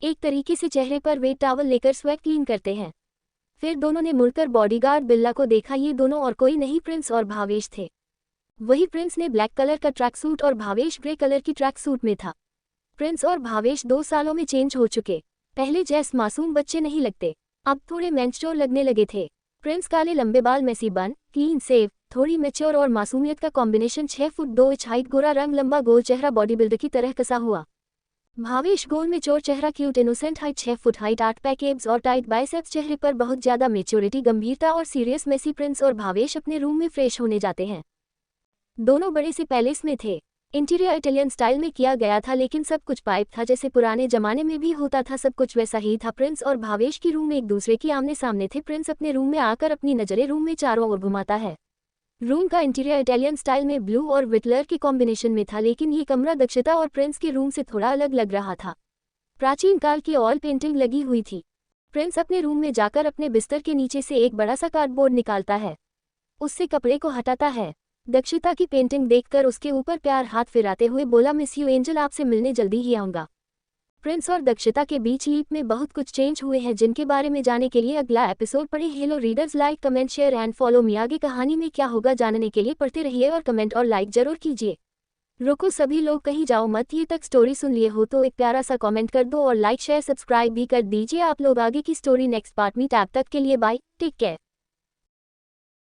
एक तरीके से चेहरे पर वेट टॉवल लेकर स्वेट क्लीन करते हैं। फिर दोनों ने मुड़कर बॉडीगार्ड बिल्ला को देखा। ये दोनों और कोई नहीं प्रिंस और भावेश थे। वही प्रिंस ने ब्लैक कलर का ट्रैक सूट और भावेश ग्रे कलर की ट्रैक सूट में था। प्रिंस और भावेश 2 सालों में चेंज हो चुके। पहले जैसे मासूम बच्चे नहीं लगते, अब थोड़े मैच्योर लगने लगे थे। प्रिंस काले लंबे बाल, मेसी बन, क्लीन सेव, थोड़ी मैच्योर और मासूमियत का कॉम्बिनेशन। 6 फुट 2 इंच हाइट, गोरा रंग, लंबा गोल चेहरा, बॉडी बिल्डर की तरह कसा हुआ। भावेश गोल में चोर चेहरा, cute innocent height, 6 foot height, 8 pack abs और टाइट बाइसेप्स। चेहरे पर बहुत ज्यादा मेच्योरिटी, गंभीरता और सीरियस। मेसी प्रिंस और भावेश अपने रूम में फ्रेश होने जाते हैं। दोनों बड़े से पैलेस में थे। इंटीरियर इटालियन स्टाइल में किया गया था, लेकिन सब कुछ पाइप था जैसे पुराने जमाने में भी होता था। सब कुछ वैसा ही था। प्रिंस और भावेश की रूम में एक दूसरे की आमने सामने थे। प्रिंस अपने रूम में आकर अपनी नजरें रूम में चारों ओर घुमाता है। रूम का इंटीरियर इटालियन स्टाइल में ब्लू और विटलर के कॉम्बिनेशन में था, लेकिन ये कमरा दक्षिता और प्रिंस के रूम से थोड़ा अलग लग रहा था। प्राचीन काल की ऑयल पेंटिंग लगी हुई थी। प्रिंस अपने रूम में जाकर अपने बिस्तर के नीचे से एक बड़ा सा कार्डबोर्ड निकालता है, उससे कपड़े को हटाता है। दक्षिता की पेंटिंग देखकर उसके ऊपर प्यार हाथ फिराते हुए बोला, मिस यू एंजल, आपसे मिलने जल्दी ही आऊंगा। प्रिंस और दक्षिता के बीच लीप में बहुत कुछ चेंज हुए हैं, जिनके बारे में जाने के लिए अगला एपिसोड पढ़े। Hello readers, like comment share and follow me. आगे कहानी में क्या होगा जानने के लिए पढ़ते रहिए और कमेंट और लाइक जरूर कीजिए। रुको सभी लोग, कहीं जाओ मत। ये तक स्टोरी सुन लिए हो तो एक प्यारा सा कमेंट कर दो और लाइक शेयर सब्सक्राइब भी कर दीजिए। आप लोग आगे की स्टोरी नेक्स्ट पार्ट में। तब तक के लिए बाय, टेक केयर।